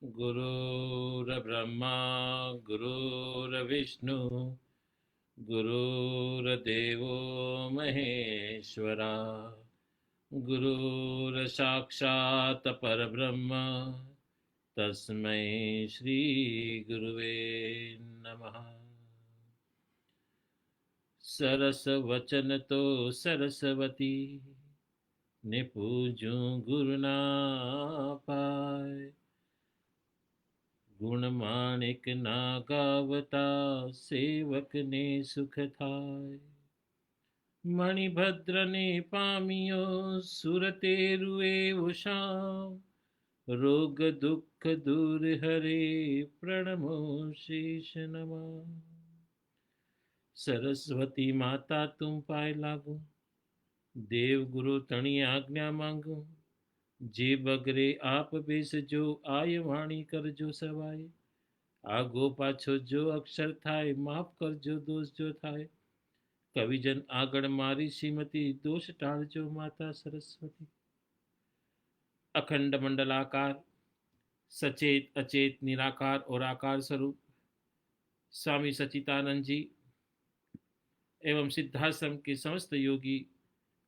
गुरुर्ब्रह्मा गुरुर्विष्णु गुरुर्देवो महेश्वरा गुरुर्साक्षात् परब्रह्म तस्मै श्री गुरुवे नमः। सरस वचन तो सरस्वती ने पूजूं गुरु ना पाए, गुण माणिक ना गावता सेवक ने सुख थाय। मणिभद्र ने पामियो सुरते रुए उषाम, रोग दुख दूर हरे प्रणमो शीश नमः। सरस्वती माता तुम पाए लागू, देव गुरु तणी आज्ञा मांगू। जे बगरे आप बेस जो आय वाणी कर जो सवाय, आगो पाछो जो अक्षर थाय माफ कर जो दोष जो थाय। कविजन आगण मारी श्रीमती दोष टाल जो माता सरस्वती। अखंड मंडलाकार सचेत अचेत निराकार और आकार स्वरूप स्वामी सच्चिदानंद जी एवं सिद्धाश्रम के समस्त योगी,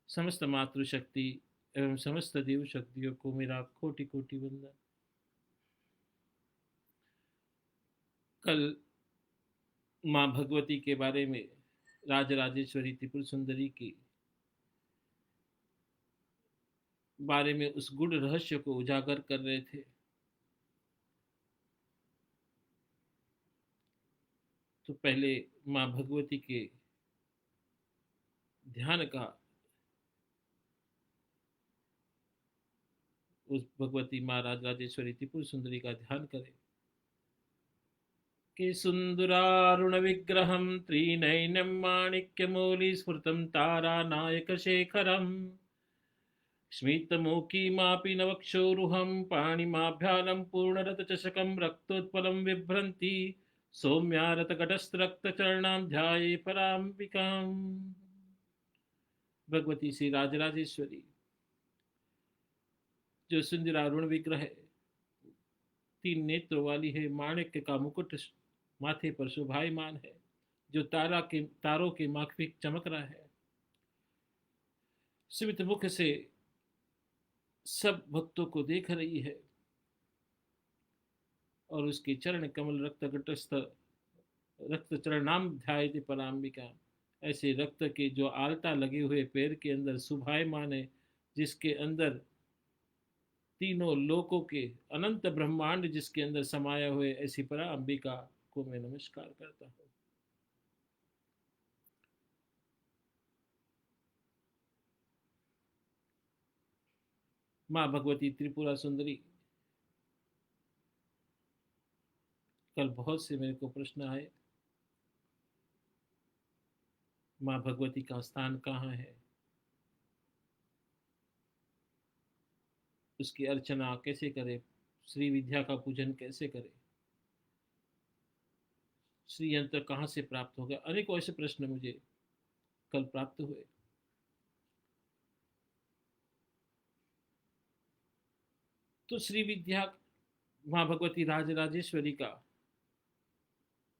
समस्त मातृशक्ति एवं समस्त देव शक्तियों को मेरा कोटि कोटि वंदन। कल माँ भगवती के बारे में, राजराजेश्वरी त्रिपुर सुंदरी की बारे में उस गुड़ रहस्य को उजागर कर रहे थे। तो पहले माँ भगवती के ध्यान का, उस भगवती माँ राजराजेश्वरी त्रिपुर सुंदरी का ध्यान करें कि सुंदरारुण विग्रहं त्रिनयनं माणिक्यमौलि स्फुरतं तारानायक शेखरम् स्मितमुखीमापि नवक्षोरुहं पाणिमाभ्यालं पूर्णरथचषकं रक्तोत्पलं बिभ्रन्ति सौम्यारतघटस्थरक्तचरणां ध्याये पराम्बिकाम्। भगवती श्री राजराजेश्वरी जो सुंदरारुण विग्रह है, 3 नेत्रों वाली है, माणिक्य का मुकुट माथे पर शोभायमान है, जो तारों के माफिक चमक रहा है। स्मित मुख से सब भक्तों को देख रही है और उसके चरण कमल रक्त चरणाम ध्यायति पराम्बिका। ऐसे रक्त के जो आलता लगे हुए पैर के अंदर शोभायमान है, जिसके अंदर तीनों लोकों के अनंत ब्रह्मांड जिसके अंदर समाया हुए, ऐसी पराम्बिका को मैं नमस्कार करता हूँ। माँ भगवती त्रिपुरा सुंदरी, कल बहुत से मेरे को प्रश्न आए, माँ भगवती का स्थान कहाँ है, उसकी अर्चना कैसे करें, श्री विद्या का पूजन कैसे करें, श्री यंत्र कहाँ से प्राप्त होगा। अनेकों ऐसे प्रश्न मुझे कल प्राप्त हुए। तो श्री विद्या माँ भगवती राजराजेश्वरी का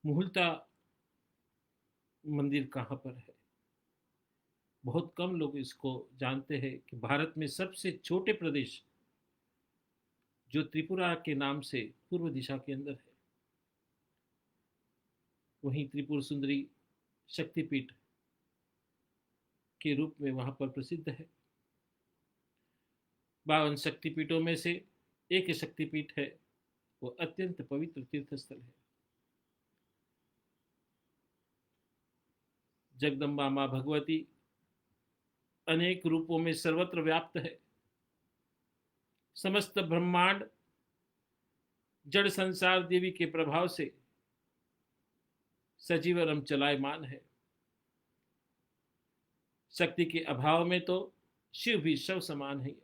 मुहुलता मंदिर कहाँ पर है, बहुत कम लोग इसको जानते हैं कि भारत में सबसे छोटे प्रदेश जो त्रिपुरा के नाम से पूर्व दिशा के अंदर है, वहीं त्रिपुर सुंदरी शक्तिपीठ के रूप में वहां पर प्रसिद्ध है। 52 शक्तिपीठों में से एक शक्तिपीठ है, वो अत्यंत पवित्र तीर्थ स्थल है। जगदम्बा माँ भगवती अनेक रूपों में सर्वत्र व्याप्त है। समस्त ब्रह्मांड जड़ संसार देवी के प्रभाव से सजीव एवं चलायमान है। शक्ति के अभाव में तो शिव भी शव समान है।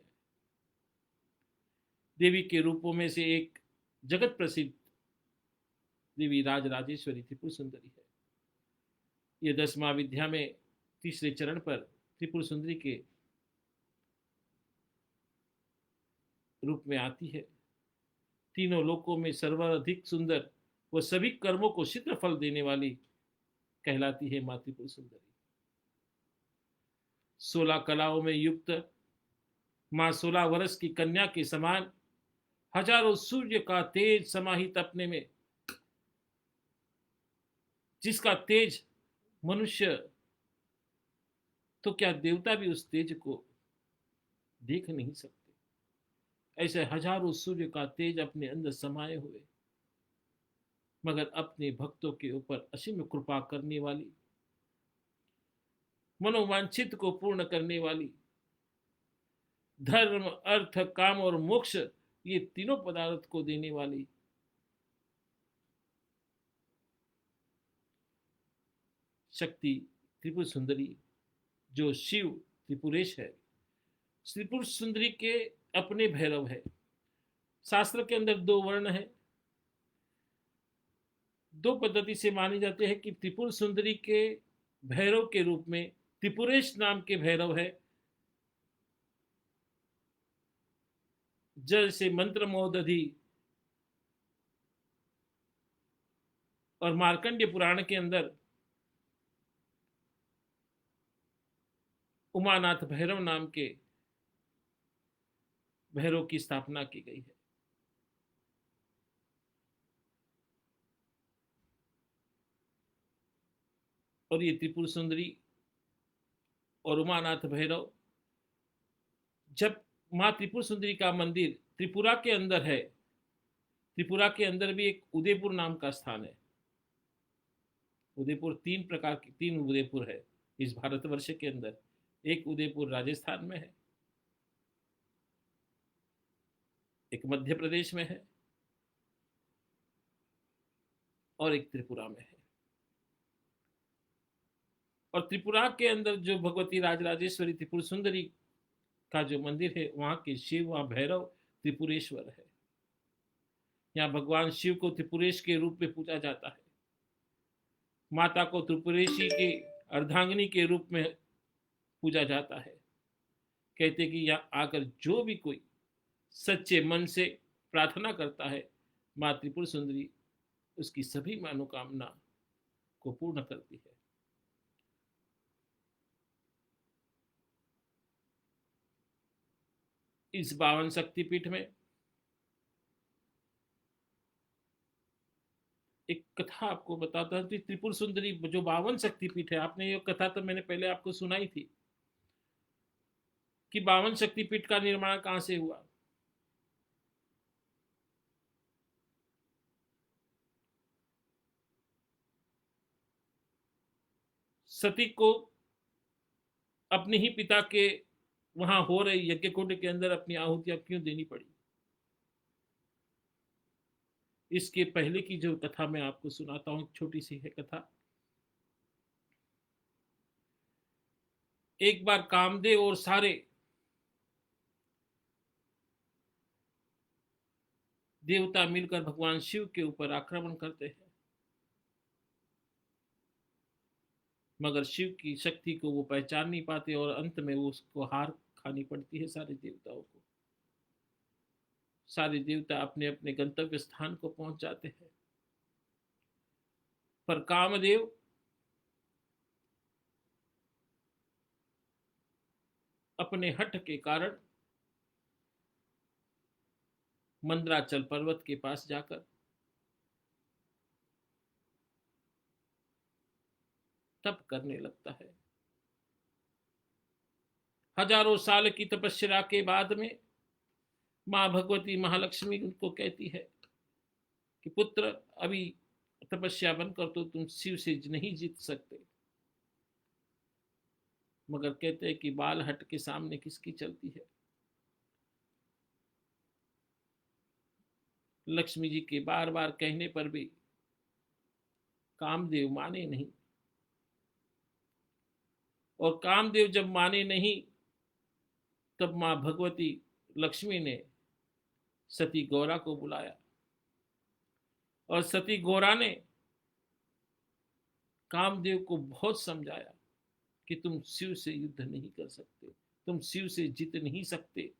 देवी के रूपों में से एक जगत प्रसिद्ध देवी राजराजेश्वरी त्रिपुर सुंदरी है। ये 10वीं विद्या में तीसरे चरण पर त्रिपुर सुंदरी के रूप में आती है। तीनों लोकों में सर्वाधिक सुंदर व सभी कर्मों को शीघ्र फल देने वाली कहलाती है माँ त्रिपुर सुंदरी। 16 कलाओं में युक्त माँ 16 वर्ष की कन्या के समान हजारों सूर्य का तेज समाहित अपने में, जिसका तेज मनुष्य तो क्या देवता भी उस तेज को देख नहीं सकते, ऐसे हजारों सूर्य का तेज अपने अंदर समाये हुए, मगर अपने भक्तों के ऊपर असीम कृपा करने वाली, मनोवांछित को पूर्ण करने वाली, धर्म अर्थ काम और मोक्ष ये तीनों पदार्थ को देने वाली शक्ति त्रिपुर सुंदरी, जो शिव त्रिपुरेश है। त्रिपुर सुंदरी के अपने भैरव है। शास्त्र के अंदर 2 वर्ण है। 2 पद्धति से माने जाते हैं कि त्रिपुर सुंदरी के भैरव के रूप में त्रिपुरेश नाम के भैरव है। जैसे मंत्र मोदधि और मार्कंडेय पुराण के अंदर उमानाथ भैरव नाम के भैरव की स्थापना की गई है। और ये त्रिपुर सुंदरी और उमानाथ भैरव, जब मां त्रिपुर सुंदरी का मंदिर त्रिपुरा के अंदर है, त्रिपुरा के अंदर भी एक उदयपुर नाम का स्थान है। उदयपुर 3 उदयपुर है इस भारतवर्ष के अंदर। एक उदयपुर राजस्थान में है, एक मध्य प्रदेश में है और एक त्रिपुरा में है। और त्रिपुरा के अंदर जो भगवती राजराजेश्वरी त्रिपुर सुंदरी का जो मंदिर है, वहां के शिव, वहां भैरव त्रिपुरेश्वर है। यहाँ भगवान शिव को त्रिपुरेश के रूप में पूजा जाता है। माता को त्रिपुरेशी के अर्धांगिनी के रूप में पूजा जाता है। कहते कि यहाँ आकर जो भी कोई सच्चे मन से प्रार्थना करता है, माँ त्रिपुर सुंदरी उसकी सभी मनोकामना को पूर्ण करती है। इस 52 शक्तिपीठ में एक कथा आपको बताता हूं। त्रिपुर सुंदरी जो 52 शक्तिपीठ है, आपने ये कथा तो मैंने पहले आपको सुनाई थी कि 52 शक्तिपीठ का निर्माण कहां से हुआ। सती को अपने ही पिता के वहां हो रहे यज्ञ कुंड के अंदर अपनी आहुतियां क्यों देनी पड़ी, इसके पहले की जो कथा मैं आपको सुनाता हूं, छोटी सी है कथा। एक बार कामदेव और सारे देवता मिलकर भगवान शिव के ऊपर आक्रमण करते हैं, मगर शिव की शक्ति को वो पहचान नहीं पाते और अंत में वो उसको हार खानी पड़ती है सारे देवताओं को। सारे देवता अपने अपने गंतव्य स्थान को पहुंच जाते हैं, पर कामदेव अपने हठ के कारण मंदराचल पर्वत के पास जाकर तप करने लगता है। हजारों साल की तपस्या के बाद में मां भगवती महालक्ष्मी उनको कहती है कि पुत्र, अभी तपस्या बंद कर तो तुम शिव से नहीं जीत सकते। मगर कहते हैं कि बाल हट के सामने किसकी चलती है। लक्ष्मी जी के बार बार कहने पर भी कामदेव माने नहीं, और कामदेव जब माने नहीं तब मां भगवती लक्ष्मी ने सती गौरा को बुलाया, और सती गौरा ने कामदेव को बहुत समझाया कि तुम शिव से युद्ध नहीं कर सकते, तुम शिव से जीत नहीं सकते।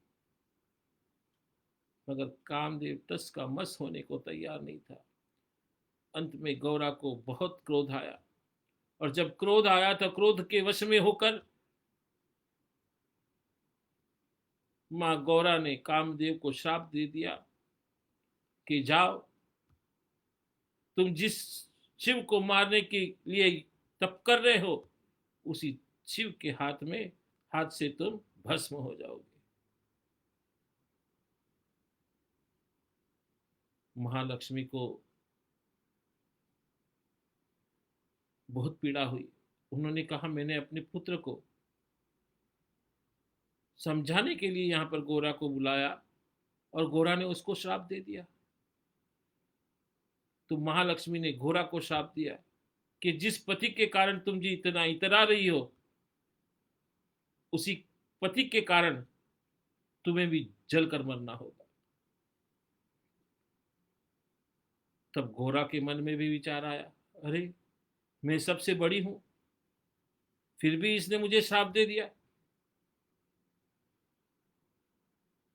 मगर कामदेव टस का मस होने को तैयार नहीं था। अंत में गौरा को बहुत क्रोध आया, और जब क्रोध आया तो क्रोध के वश में होकर मां गौरा ने कामदेव को श्राप दे दिया कि जाओ, तुम जिस शिव को मारने के लिए तप कर रहे हो, उसी शिव के हाथ से तुम भस्म हो जाओगे। महालक्ष्मी को बहुत पीड़ा हुई। उन्होंने कहा, मैंने अपने पुत्र को समझाने के लिए यहां पर गोरा को बुलाया और गोरा ने उसको श्राप दे दिया। तो महालक्ष्मी ने गोरा को श्राप दिया कि जिस पति के कारण तुम जी इतना इतरा रही हो, उसी पति के कारण तुम्हें भी जलकर मरना होगा। तब गोरा के मन में भी विचार आया, अरे मैं सबसे बड़ी हूं, फिर भी इसने मुझे श्राप दे दिया।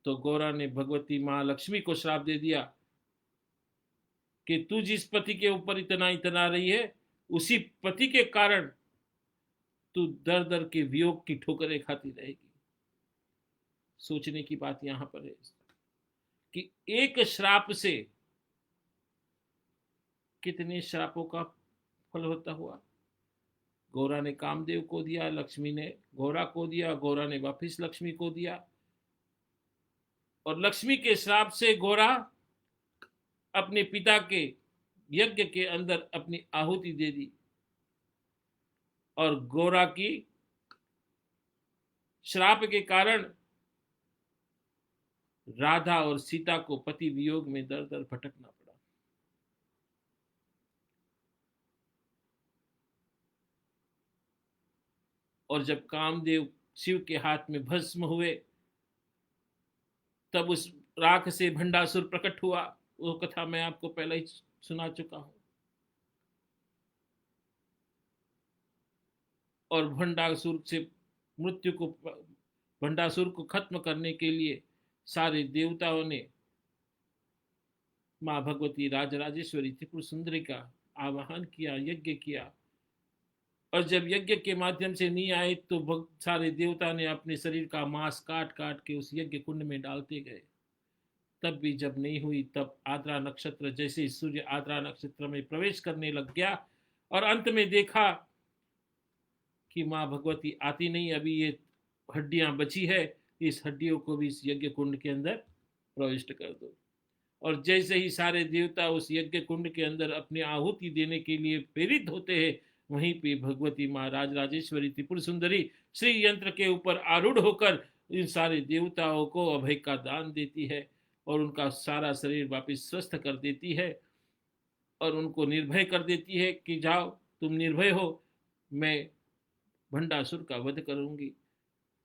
तो गोरा ने भगवती महालक्ष्मी को श्राप दे दिया कि तू जिस पति के ऊपर इतना इतना रही है, उसी पति के कारण तू दर दर के वियोग की ठोकरें खाती रहेगी। सोचने की बात यहां पर है कि एक श्राप से कितने श्रापों का फल होता हुआ। गौरा ने कामदेव को दिया, लक्ष्मी ने गौरा को दिया, गौरा ने वापिस लक्ष्मी को दिया, और लक्ष्मी के श्राप से गौरा अपने पिता के यज्ञ के अंदर अपनी आहुति दे दी, और गौरा की श्राप के कारण राधा और सीता को पति वियोग में दर दर भटकना पड़ा। और जब कामदेव शिव के हाथ में भस्म हुए, तब उस राख से भंडासुर प्रकट हुआ। वो कथा मैं आपको पहले ही सुना चुका हूं। और भंडासुर को खत्म करने के लिए सारे देवताओं ने मां भगवती राजराजेश्वरी त्रिपुर सुंदरी का आवाहन किया, यज्ञ किया। और जब यज्ञ के माध्यम से नहीं आए तो सारे देवता ने अपने शरीर का मांस काट काट के उस यज्ञ कुंड में डालते गए। तब भी जब नहीं हुई, तब आद्रा नक्षत्र, जैसे सूर्य आद्रा नक्षत्र में प्रवेश करने लग गया, और अंत में देखा कि मां भगवती आती नहीं, अभी ये हड्डियां बची है, इस हड्डियों को भी इस यज्ञ कुंड के अंदर प्रविष्ट कर दो। और जैसे ही सारे देवता उस यज्ञ कुंड के अंदर अपनी आहुति देने के लिए प्रेरित होते हैं, वहीं पे भगवती माँ राजराजेश्वरी त्रिपुर सुंदरी श्री यंत्र के ऊपर आरूढ़ होकर इन सारे देवताओं को अभय का दान देती है, और उनका सारा शरीर वापस स्वस्थ कर देती है, और उनको निर्भय कर देती है कि जाओ, तुम निर्भय हो, मैं भंडासुर का वध करूंगी।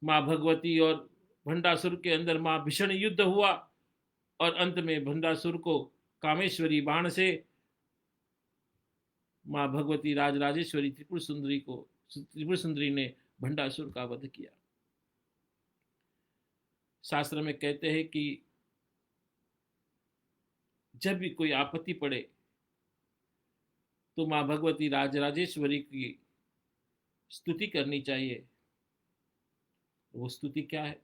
माँ भगवती और भंडासुर के अंदर माँ भीषण युद्ध हुआ, और अंत में भंडासुर को कामेश्वरी बाण से माँ भगवती राजराजेश्वरी त्रिपुर सुंदरी ने भंडासुर का वध किया। शास्त्र में कहते हैं कि जब भी कोई आपत्ति पड़े तो माँ भगवती राजराजेश्वरी की स्तुति करनी चाहिए। वो स्तुति क्या है?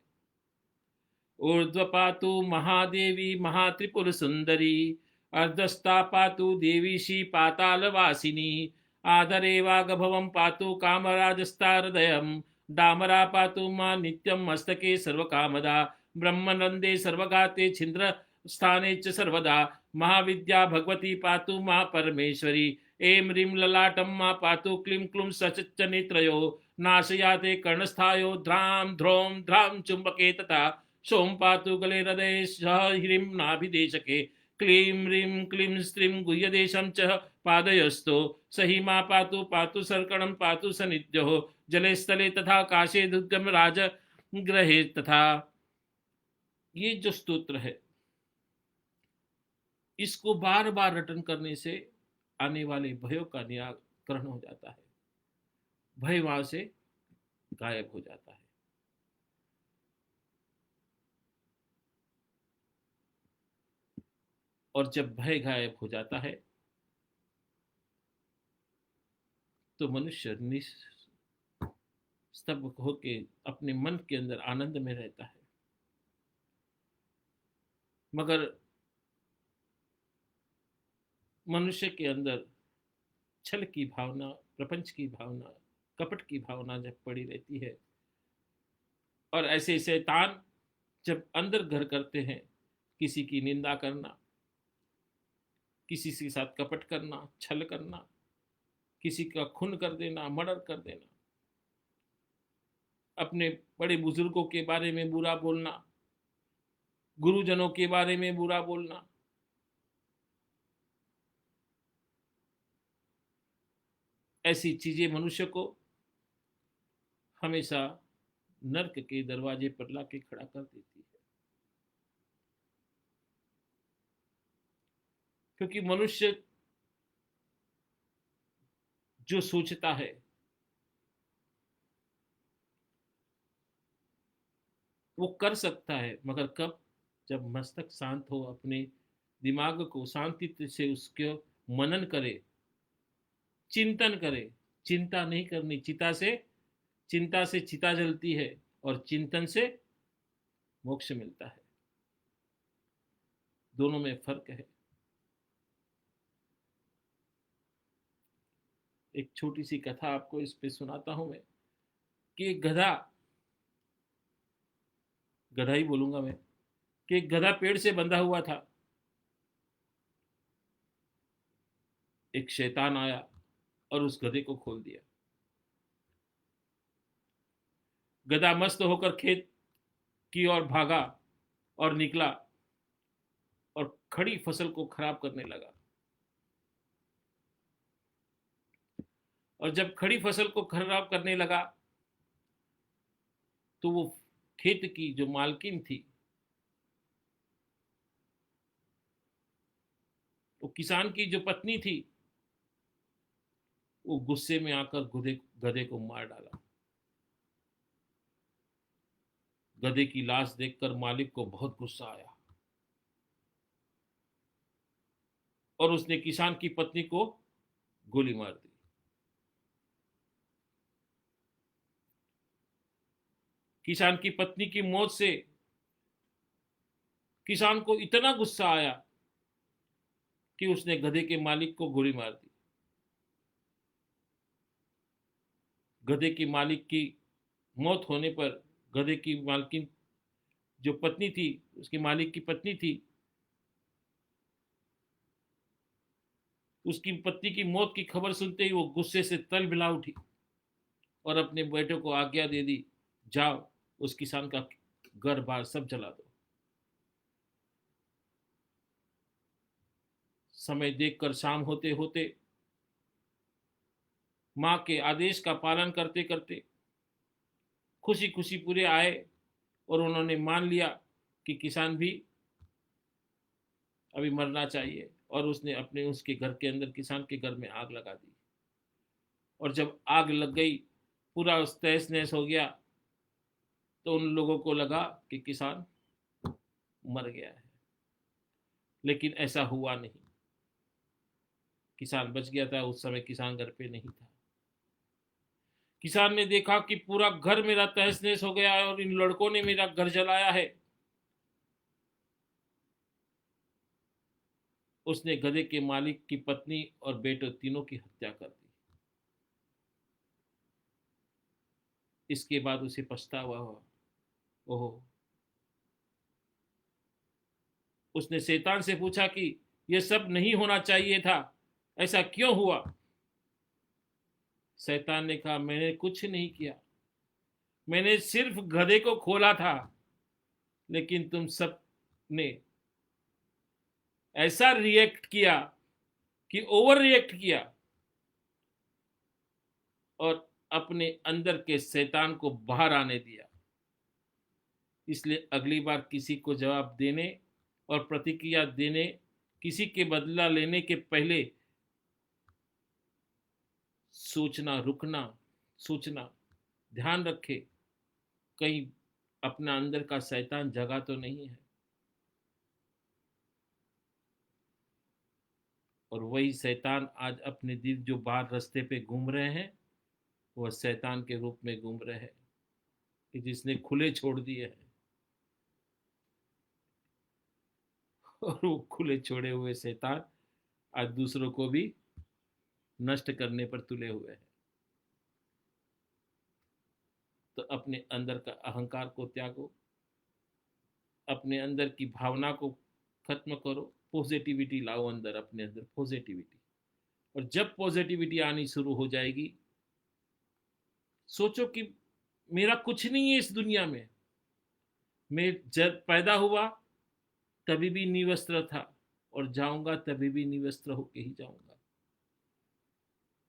ऊर्ध्वपातु महादेवी महात्रिपुर सुंदरी, अर्धस्था पातु देवीशी पातालवासिनी, आदरेवागभवं पातु कामराजस्था हृदयं, डामरा पातु मां नित्यं मस्तके सर्वकामदा, ब्रह्मनंदे सर्वगाते छिंद्र स्थाने च सर्वदा, महाविद्या भगवती पातु मां परमेश्वरी, ऐं ह्रीं ललाटं मां पातु क्लीं क्लूं सच नेत्रयो, नाशयाते कर्णस्थायो ध्रां ध्रौं ध्रां चुंबके तथा, सोम पातु गले हृदये ह्रीं नाभिदेशके, क्लीं ह्रीं क्लीं स्त्रीं गुह्यदेशं च पादयोस्तो, सही मां पातु पातु सर्कणं पातु सनिध्यो, जले स्थले तथा काशे दुर्गम राज ग्रहे तथा। ये जो स्तोत्र है, इसको बार बार रटन करने से आने वाले भयों का निराकरण हो जाता है। भय वहां से गायब हो जाता है। और जब भय गायब हो जाता है तो मनुष्य निस्तब्ध होके अपने मन के अंदर आनंद में रहता है। मगर मनुष्य के अंदर छल की भावना, प्रपंच की भावना, कपट की भावना जब पड़ी रहती है, और ऐसे शैतान जब अंदर घर करते हैं, किसी की निंदा करना, किसी के साथ कपट करना, छल करना, किसी का खून कर देना, मर्डर कर देना, अपने बड़े बुजुर्गों के बारे में बुरा बोलना, गुरुजनों के बारे में बुरा बोलना, ऐसी चीजें मनुष्य को हमेशा नर्क के दरवाजे पर लाके खड़ा कर देती है। क्योंकि मनुष्य जो सोचता है वो कर सकता है, मगर कब? जब मस्तक शांत हो, अपने दिमाग को शांति से उसके मनन करे, चिंतन करे। चिंता नहीं करनी, चिंता से चिता जलती है और चिंतन से मोक्ष मिलता है। दोनों में फर्क है। एक छोटी सी कथा आपको इस पे सुनाता हूं मैं, कि एक गधा, गधा ही बोलूंगा मैं, कि एक गधा पेड़ से बंधा हुआ था। एक शैतान आया और उस गधे को खोल दिया। गधा मस्त होकर खेत की ओर भागा और निकला और खड़ी फसल को खराब करने लगा। और जब खड़ी फसल को खराब करने लगा तो वो खेत की जो मालकिन थी, वो किसान की जो पत्नी थी, वो गुस्से में आकर गधे को मार डाला। गधे की लाश देखकर मालिक को बहुत गुस्सा आया और उसने किसान की पत्नी को गोली मार दी। किसान की पत्नी की मौत से किसान को इतना गुस्सा आया कि उसने गधे के मालिक को गोली मार दी। गधे की मालिक की मौत होने पर गधे की मालकिन जो पत्नी थी, उसके मालिक की पत्नी थी, उसकी पत्नी की मौत की खबर सुनते ही वो गुस्से से तल बिला उठी और अपने बेटे को आज्ञा दे दी, जाओ उस किसान का घर बार सब जला दो। समय देखकर शाम होते होते मां के आदेश का पालन करते करते खुशी खुशी पूरे आए और उन्होंने मान लिया कि किसान भी अभी मरना चाहिए, और उसने अपने उसके घर के अंदर किसान के घर में आग लगा दी। और जब आग लग गई, पूरा तहस नहस हो गया, तो उन लोगों को लगा कि किसान मर गया है, लेकिन ऐसा हुआ नहीं। किसान बच गया था। उस समय किसान घर पे नहीं था। किसान ने देखा कि पूरा घर मेरा तहस नहस हो गया है और इन लड़कों ने मेरा घर जलाया है। उसने गधे के मालिक की पत्नी और बेटे तीनों की हत्या कर दी। इसके बाद उसे पछतावा हुआ। ओह, उसने शैतान से पूछा कि यह सब नहीं होना चाहिए था, ऐसा क्यों हुआ? शैतान ने कहा, मैंने कुछ नहीं किया, मैंने सिर्फ गधे को खोला था, लेकिन तुम सब ने ऐसा रिएक्ट किया कि ओवर रिएक्ट किया और अपने अंदर के शैतान को बाहर आने दिया। इसलिए अगली बार किसी को जवाब देने और प्रतिक्रिया देने, किसी के बदला लेने के पहले सोचना, रुकना, सोचना ध्यान रखे कहीं अपना अंदर का शैतान जगा तो नहीं है। और वही शैतान आज अपने दिल जो बाहर रास्ते पे घूम रहे हैं, वह शैतान के रूप में घूम रहे हैं कि जिसने खुले छोड़ दिए हैं। और वो खुले छोड़े हुए शैतान आज दूसरों को भी नष्ट करने पर तुले हुए हैं। तो अपने अंदर का अहंकार को त्यागो, अपने अंदर की भावना को खत्म करो, पॉजिटिविटी लाओ अंदर, अपने अंदर पॉजिटिविटी। और जब पॉजिटिविटी आनी शुरू हो जाएगी, सोचो कि मेरा कुछ नहीं है इस दुनिया में। मैं जब पैदा हुआ तभी भी निवस्त्र था, और जाऊंगा तभी भी निवस्त्र होके ही जाऊंगा।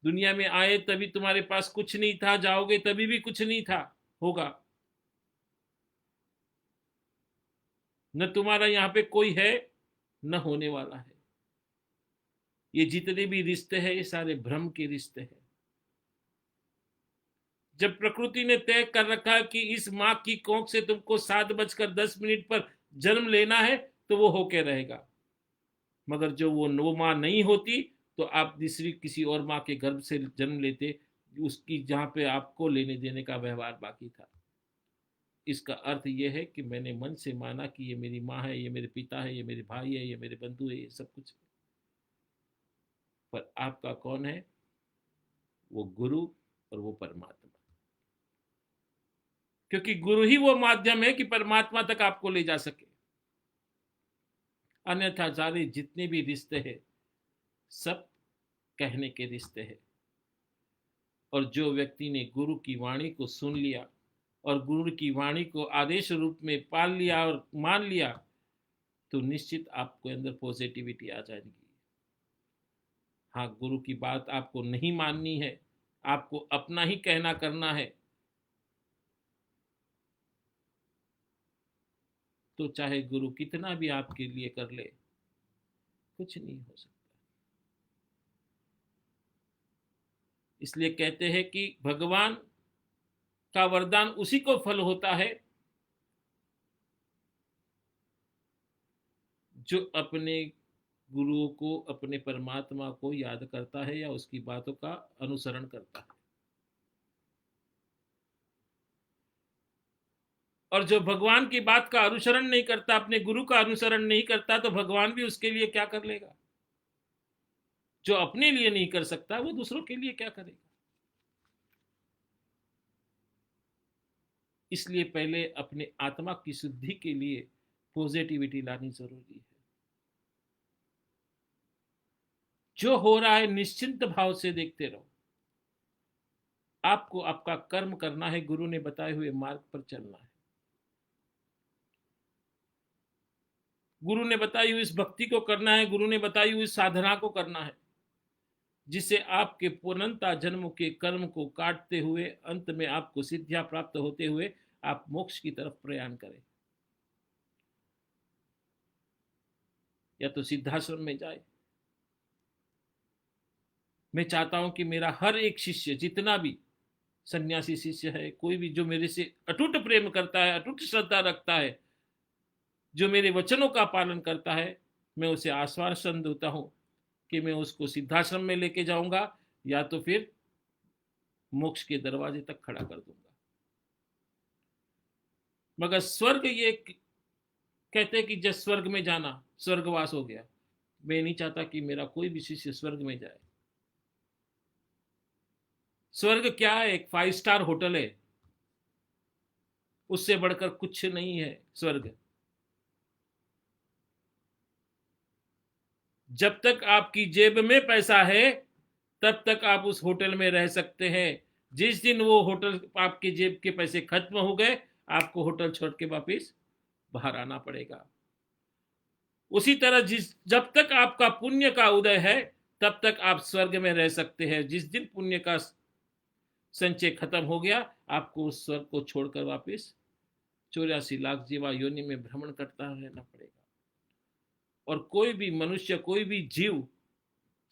दुनिया में आए तभी तुम्हारे पास कुछ नहीं था, जाओगे तभी भी कुछ नहीं था होगा। न तुम्हारा यहाँ पे कोई है, न होने वाला है। ये जितने भी रिश्ते हैं, ये सारे भ्रम के रिश्ते हैं। जब प्रकृति ने तय कर रखा है कि इस माँ की कोख से तुमको 7:10 पर जन्म लेना है, तो वो होके रहेगा। मगर जो वो माँ नहीं होती, तो आप दूसरी किसी और माँ के गर्भ से जन्म लेते, उसकी जहाँ पे आपको लेने देने का व्यवहार बाकी था। इसका अर्थ यह है कि मैंने मन से माना कि ये मेरी माँ है, ये मेरे पिता है, ये मेरे भाई है, ये मेरे बंधु है, ये सब कुछ है। पर आपका कौन है? वो गुरु और वो परमात्मा। क्योंकि गुरु ही वो माध्यम है कि परमात्मा तक आपको ले जा सके। अन्यथा सारे जितने भी रिश्ते हैं, सब कहने के रिश्ते हैं। और जो व्यक्ति ने गुरु की वाणी को सुन लिया और गुरु की वाणी को आदेश रूप में पाल लिया और मान लिया, तो निश्चित आपके अंदर पॉजिटिविटी आ जाएगी। हाँ, गुरु की बात आपको नहीं माननी है, आपको अपना ही कहना करना है, तो चाहे गुरु कितना भी आपके लिए कर ले, कुछ नहीं हो सकता। इसलिए कहते हैं कि भगवान का वरदान उसी को फल होता है जो अपने गुरुओं को, अपने परमात्मा को याद करता है या उसकी बातों का अनुसरण करता है। और जो भगवान की बात का अनुसरण नहीं करता, अपने गुरु का अनुसरण नहीं करता, तो भगवान भी उसके लिए क्या कर लेगा? जो अपने लिए नहीं कर सकता, वो दूसरों के लिए क्या करेगा? इसलिए पहले अपने आत्मा की शुद्धि के लिए पॉजिटिविटी लानी जरूरी है। जो हो रहा है निश्चिंत भाव से देखते रहो। आपको आपका कर्म करना है, गुरु ने बताए हुए मार्ग पर चलना है। गुरु ने बताई हुई इस भक्ति को करना है, गुरु ने बताई हुई साधना को करना है, जिससे आपके पूर्णता जन्म के कर्म को काटते हुए अंत में आपको सिद्धियां प्राप्त होते हुए आप मोक्ष की तरफ प्रयाण करें। या तो सिद्धाश्रम में जाए। मैं चाहता हूं कि मेरा हर एक शिष्य, जितना भी सन्यासी शिष्य है, कोई भी जो मेरे से अटूट प्रेम करता है, अटूट श्रद्धा रखता है, जो मेरे वचनों का पालन करता है, मैं उसे आश्वासन देता हूं कि मैं उसको सिद्धाश्रम में लेके जाऊंगा या तो फिर मोक्ष के दरवाजे तक खड़ा कर दूंगा। मगर स्वर्ग, ये कहते हैं कि जब स्वर्ग में जाना, स्वर्गवास हो गया। मैं नहीं चाहता कि मेरा कोई भी शिष्य स्वर्ग में जाए। स्वर्ग क्या है? एक 5 स्टार होटल है, उससे बढ़कर कुछ नहीं है स्वर्ग। जब तक आपकी जेब में पैसा है, तब तक आप उस होटल में रह सकते हैं। जिस दिन वो होटल, आपके जेब के पैसे खत्म हो गए, आपको होटल छोड़ के वापिस बाहर आना पड़ेगा। उसी तरह जब तक आपका पुण्य का उदय है, तब तक आप स्वर्ग में रह सकते हैं। जिस दिन पुण्य का संचय खत्म हो गया, आपको उस स्वर्ग को छोड़कर वापिस 84 लाख जीवा योनि में भ्रमण करता रहना पड़ेगा। और कोई भी मनुष्य, कोई भी जीव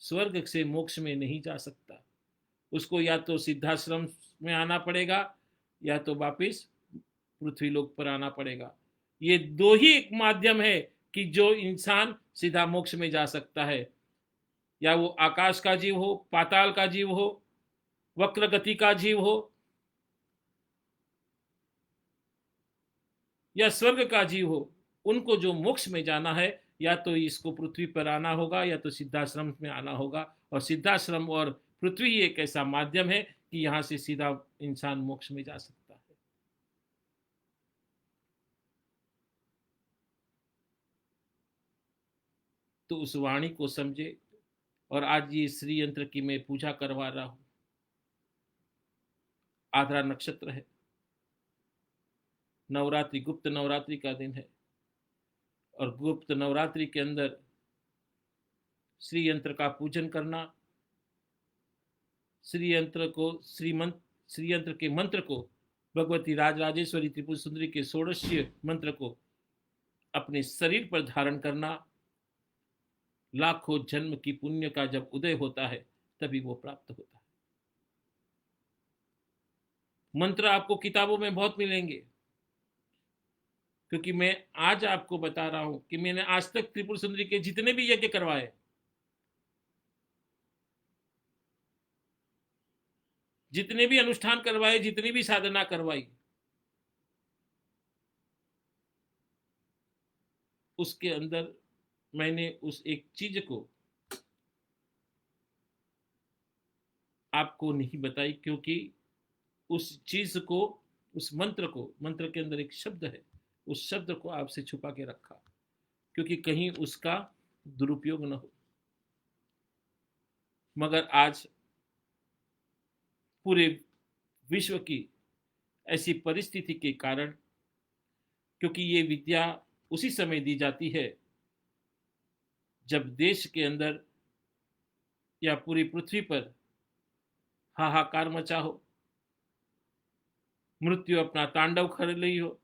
स्वर्ग से मोक्ष में नहीं जा सकता। उसको या तो सिद्धाश्रम में आना पड़ेगा, या तो वापिस पृथ्वी लोक पर आना पड़ेगा। ये दो ही एक माध्यम है कि जो इंसान सीधा मोक्ष में जा सकता है, या वो आकाश का जीव हो, पाताल का जीव हो, वक्र गति का जीव हो, या स्वर्ग का जीव हो। उनको जो मोक्ष में जाना है, या तो इसको पृथ्वी पर आना होगा या तो सिद्धाश्रम में आना होगा। और सिद्धाश्रम और पृथ्वी एक ऐसा माध्यम है कि यहां से सीधा इंसान मोक्ष में जा सकता है। तो उस वाणी को समझे। और आज ये श्री यंत्र की मैं पूजा करवा रहा हूं। आद्रा नक्षत्र है, नवरात्रि, गुप्त नवरात्रि का दिन है। और गुप्त नवरात्रि के अंदर श्री यंत्र का पूजन करना, श्री यंत्र को श्री यंत्र के मंत्र को, भगवती राजराजेश्वरी त्रिपुर सुंदरी के षोडशीय मंत्र को अपने शरीर पर धारण करना, लाखों जन्म की पुण्य का जब उदय होता है तभी वो प्राप्त होता है। मंत्र आपको किताबों में बहुत मिलेंगे, क्योंकि मैं आज आपको बता रहा हूं कि मैंने आज तक त्रिपुर सुंदरी के जितने भी यज्ञ करवाए, जितने भी अनुष्ठान करवाए, जितनी भी साधना करवाई, उसके अंदर मैंने उस एक चीज को आपको नहीं बताई, क्योंकि उस चीज को, उस मंत्र को, मंत्र के अंदर एक शब्द है, उस शब्द को आपसे छुपा के रखा, क्योंकि कहीं उसका दुरुपयोग न हो। मगर आज पूरे विश्व की ऐसी परिस्थिति के कारण, क्योंकि ये विद्या उसी समय दी जाती है जब देश के अंदर या पूरी पृथ्वी पर हाहाकार मचा हो, मृत्यु अपना तांडव कर रही हो,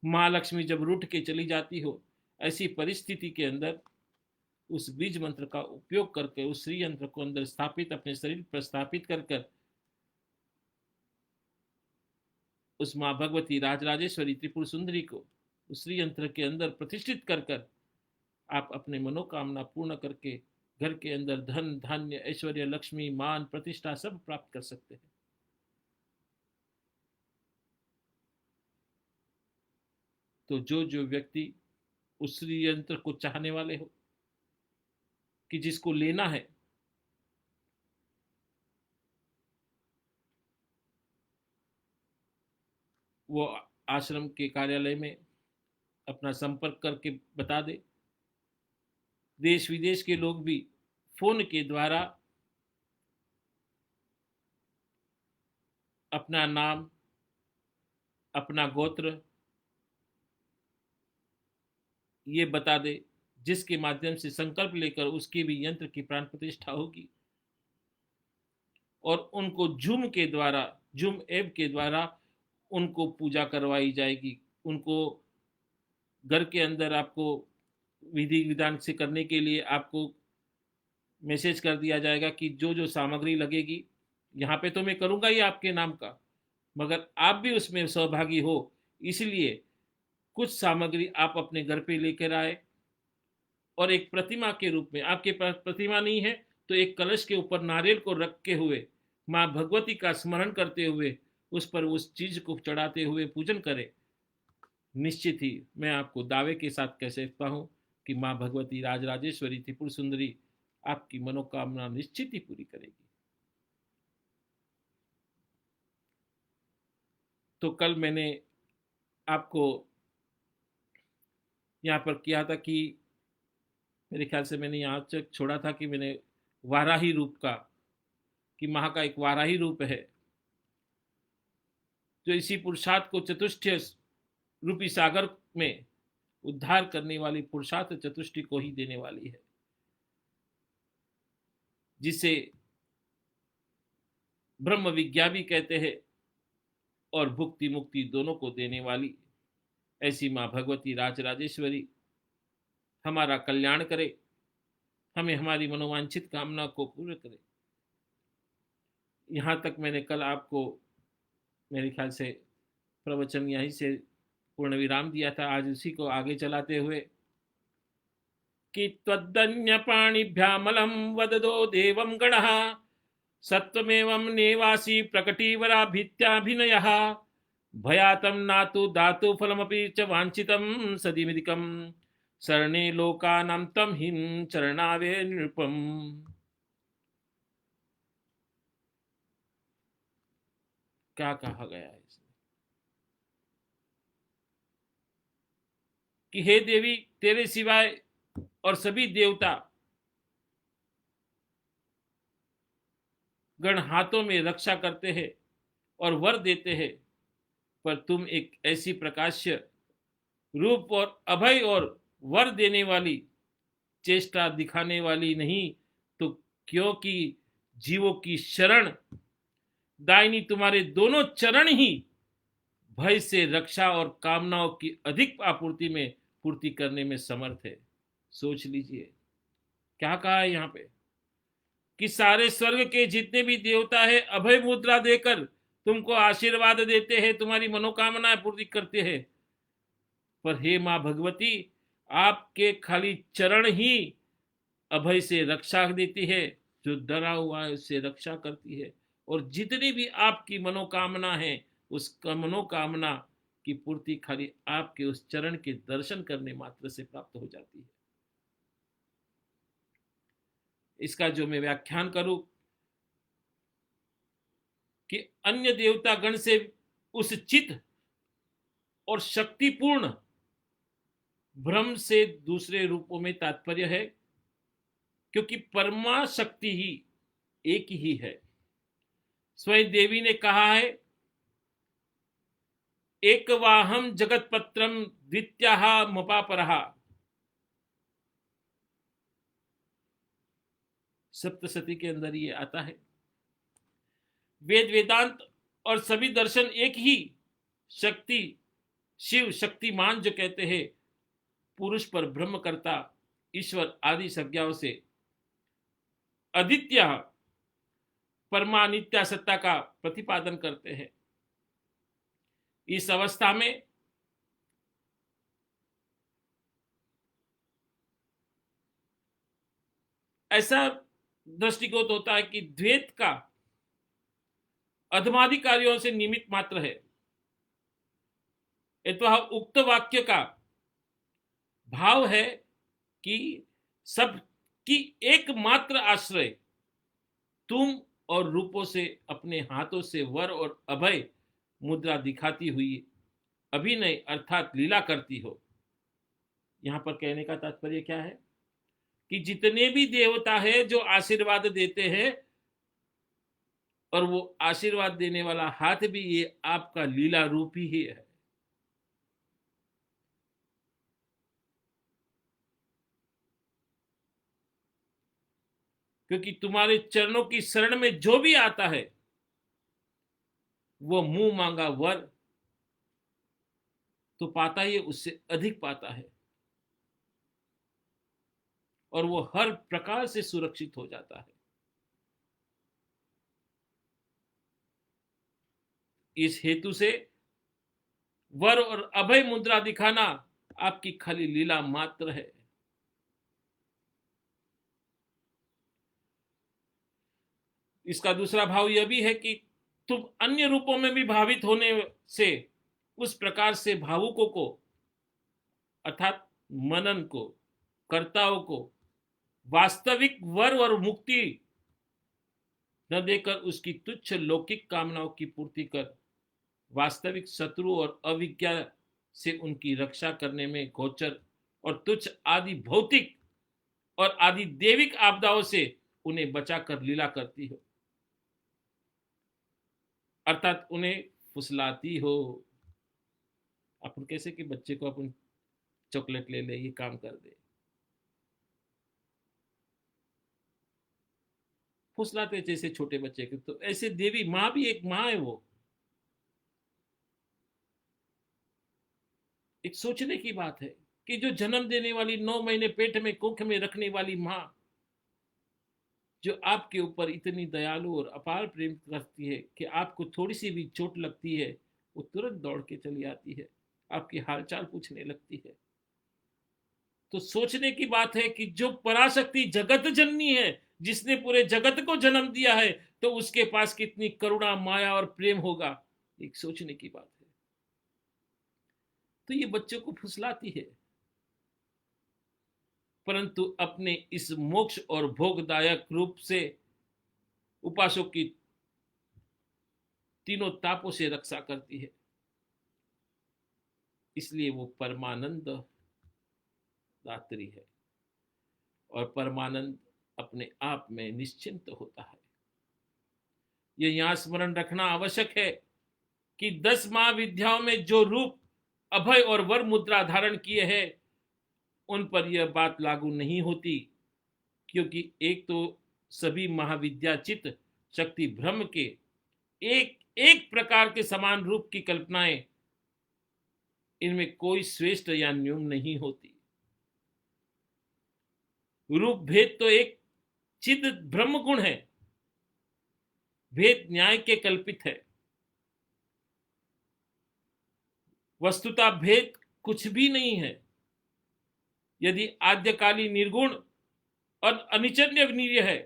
महालक्ष्मी जब रूठ के चली जाती हो, ऐसी परिस्थिति के अंदर उस बीज मंत्र का उपयोग करके, उस श्री यंत्र को अंदर स्थापित, अपने शरीर पर स्थापित कर कर, उस माँ भगवती राजराजेश्वरी त्रिपुर सुंदरी को उस श्री यंत्र के अंदर प्रतिष्ठित कर कर आप अपने मनोकामना पूर्ण करके घर के अंदर धन, धान्य, ऐश्वर्य, लक्ष्मी, मान, प्रतिष्ठा सब प्राप्त कर सकते हैं। तो जो जो व्यक्ति उस श्री यंत्र को चाहने वाले हो, कि जिसको लेना है, वो आश्रम के कार्यालय में अपना संपर्क करके बता दे। देश विदेश के लोग भी फोन के द्वारा अपना नाम, अपना गोत्र ये बता दे, जिसके माध्यम से संकल्प लेकर उसकी भी यंत्र की प्राण प्रतिष्ठा होगी। और उनको जूम के द्वारा, जूम ऐप के द्वारा उनको पूजा करवाई जाएगी। उनको घर के अंदर आपको विधि विधान से करने के लिए आपको मैसेज कर दिया जाएगा कि जो जो सामग्री लगेगी, यहाँ पे तो मैं करूँगा ही आपके नाम का, मगर आप भी उसमें सहभागी हो, इसलिए कुछ सामग्री आप अपने घर पे लेकर आए। और एक प्रतिमा के रूप में, आपके पास प्रतिमा नहीं है तो एक कलश के ऊपर नारियल को रखे हुए माँ भगवती का स्मरण करते हुए उस पर उस चीज को चढ़ाते हुए पूजन करें। निश्चित ही मैं आपको दावे के साथ कह सकता हूँ कि माँ भगवती राजराजेश्वरी त्रिपुर सुंदरी आपकी मनोकामना निश्चित ही पूरी करेगी। तो कल मैंने आपको यहाँ पर किया था कि मेरे ख्याल से मैंने यहाँ तक छोड़ा था कि मैंने वाराही रूप का, कि माँ का एक वाराही रूप है जो इसी पुरुषार्थ को चतुष्टय रूपी सागर में उद्धार करने वाली पुरुषार्थ चतुष्टि को ही देने वाली है, जिसे ब्रह्म विज्ञा भी कहते हैं और भुक्ति मुक्ति दोनों को देने वाली ऐसी माँ भगवती राजराजेश्वरी हमारा कल्याण करे, हमें हमारी मनोवांछित कामना को पूर्ण करे। यहाँ तक मैंने कल आपको मेरे ख्याल से प्रवचन यहीं से पूर्ण विराम दिया था, आज उसी को आगे चलाते हुए कि त्वदन्य पाणिभ्यामलं वददो देवं गणः सत्वमेवं नेवासी प्रकटीवराभित्याभिनयः भयातं नातु धातु फलमपि च वाञ्छितं सदिमिदिकं शरणे लोकानां तं हिं चरणावे नृपम्। क्या कहा गया है इसमें कि हे देवी, तेरे सिवाय और सभी देवता गण हाथों में रक्षा करते हैं और वर देते हैं, पर तुम एक ऐसी प्रकाश्य रूप और अभय और वर देने वाली, चेष्टा दिखाने वाली नहीं, तो क्योंकि जीवों की शरण दायिनी तुम्हारे दोनों चरण ही भय से रक्षा और कामनाओं की अधिक आपूर्ति में पूर्ति करने में समर्थ है। सोच लीजिए क्या कहा है यहाँ पे कि सारे स्वर्ग के जितने भी देवता है अभय मुद्रा देकर तुमको आशीर्वाद देते हैं, तुम्हारी मनोकामनाएं पूर्ति करते हैं, पर हे मां भगवती, आपके खाली चरण ही अभय से रक्षा देती है, जो डरा हुआ है उससे रक्षा करती है, और जितनी भी आपकी मनोकामना है उसका मनोकामना की पूर्ति खाली आपके उस चरण के दर्शन करने मात्र से प्राप्त हो जाती है। इसका जो मैं व्याख्यान करूं कि अन्य देवता गण से उस चित और शक्तिपूर्ण ब्रह्म से दूसरे रूपों में तात्पर्य है, क्योंकि परमा शक्ति ही एक ही है। स्वयं देवी ने कहा है एक वाहम जगत पत्रम द्वित्याह मपापरहा, सप्तशती के अंदर ये आता है। वेद वेदांत और सभी दर्शन एक ही शक्ति शिव शक्तिमान जो कहते हैं पुरुष पर ब्रह्मकर्ता ईश्वर आदि संज्ञाओं से अद्वितीय परमानित्य सत्ता का प्रतिपादन करते हैं। इस अवस्था में ऐसा दृष्टिकोण होता है कि द्वैत का अधमादि कार्यों से निमित्त मात्र है, अथवा उक्त वाक्य का भाव है कि सबकी एकमात्र आश्रय तुम और रूपों से अपने हाथों से वर और अभय मुद्रा दिखाती हुई अभिनय अर्थात लीला करती हो। यहां पर कहने का तात्पर्य क्या है कि जितने भी देवता है जो आशीर्वाद देते हैं, और वो आशीर्वाद देने वाला हाथ भी ये आपका लीला रूप ही है। क्योंकि तुम्हारे चरणों की शरण में जो भी आता है वो मुंह मांगा वर तो पाता ही, उससे अधिक पाता है, और वो हर प्रकार से सुरक्षित हो जाता है। इस हेतु से वर और अभय मुद्रा दिखाना आपकी खाली लीला मात्र है। इसका दूसरा भाव यह भी है कि तुम अन्य रूपों में भी भावित होने से उस प्रकार से भावुकों को अर्थात मनन को कर्ताओं को वास्तविक वर और मुक्ति न देकर उसकी तुच्छ लौकिक कामनाओं की पूर्ति कर वास्तविक शत्रु और अविज्ञा से उनकी रक्षा करने में गोचर और तुच्छ आदि भौतिक और आदि देविक आपदाओं से उन्हें बचाकर लीला करती हो, अर्थात उन्हें फुसलाती हो। अपन कैसे कि बच्चे को अपन चॉकलेट ले ले, ये काम कर दे, फुसलाते जैसे छोटे बच्चे के, तो ऐसे देवी माँ भी एक माँ है। वो एक सोचने की बात है कि जो जन्म देने वाली 9 महीने पेट में कुख में रखने वाली माँ जो आपके ऊपर इतनी दयालु और अपार प्रेम रखती है कि आपको थोड़ी सी भी चोट लगती है वो तुरंत दौड़ के चली आती है, आपकी हालचाल पूछने लगती है। तो सोचने की बात है कि जो पराशक्ति जगत जननी है, जिसने पूरे जगत को जन्म दिया है, तो उसके पास कितनी करुणा, माया और प्रेम होगा, एक सोचने की बात है। तो ये बच्चों को फुसलाती है, परंतु अपने इस मोक्ष और भोगदायक रूप से उपासक की तीनों तापों से रक्षा करती है। इसलिए वो परमानंद दात्री है और परमानंद अपने आप में निश्चिंत होता है। ये यहां स्मरण रखना आवश्यक है कि 10 महाविद्याओं में जो रूप अभय और वर मुद्रा धारण किए हैं उन पर यह बात लागू नहीं होती, क्योंकि एक तो सभी महाविद्याचित शक्ति ब्रह्म के एक एक प्रकार के समान रूप की कल्पनाएं, इनमें कोई श्रेष्ठ या न्यून नहीं होती। रूप भेद तो एक चिद ब्रह्म गुण है, भेद न्याय के कल्पित है। वस्तुतः भेद कुछ भी नहीं है। यदि आद्यकाली निर्गुण और अनिचन्य है,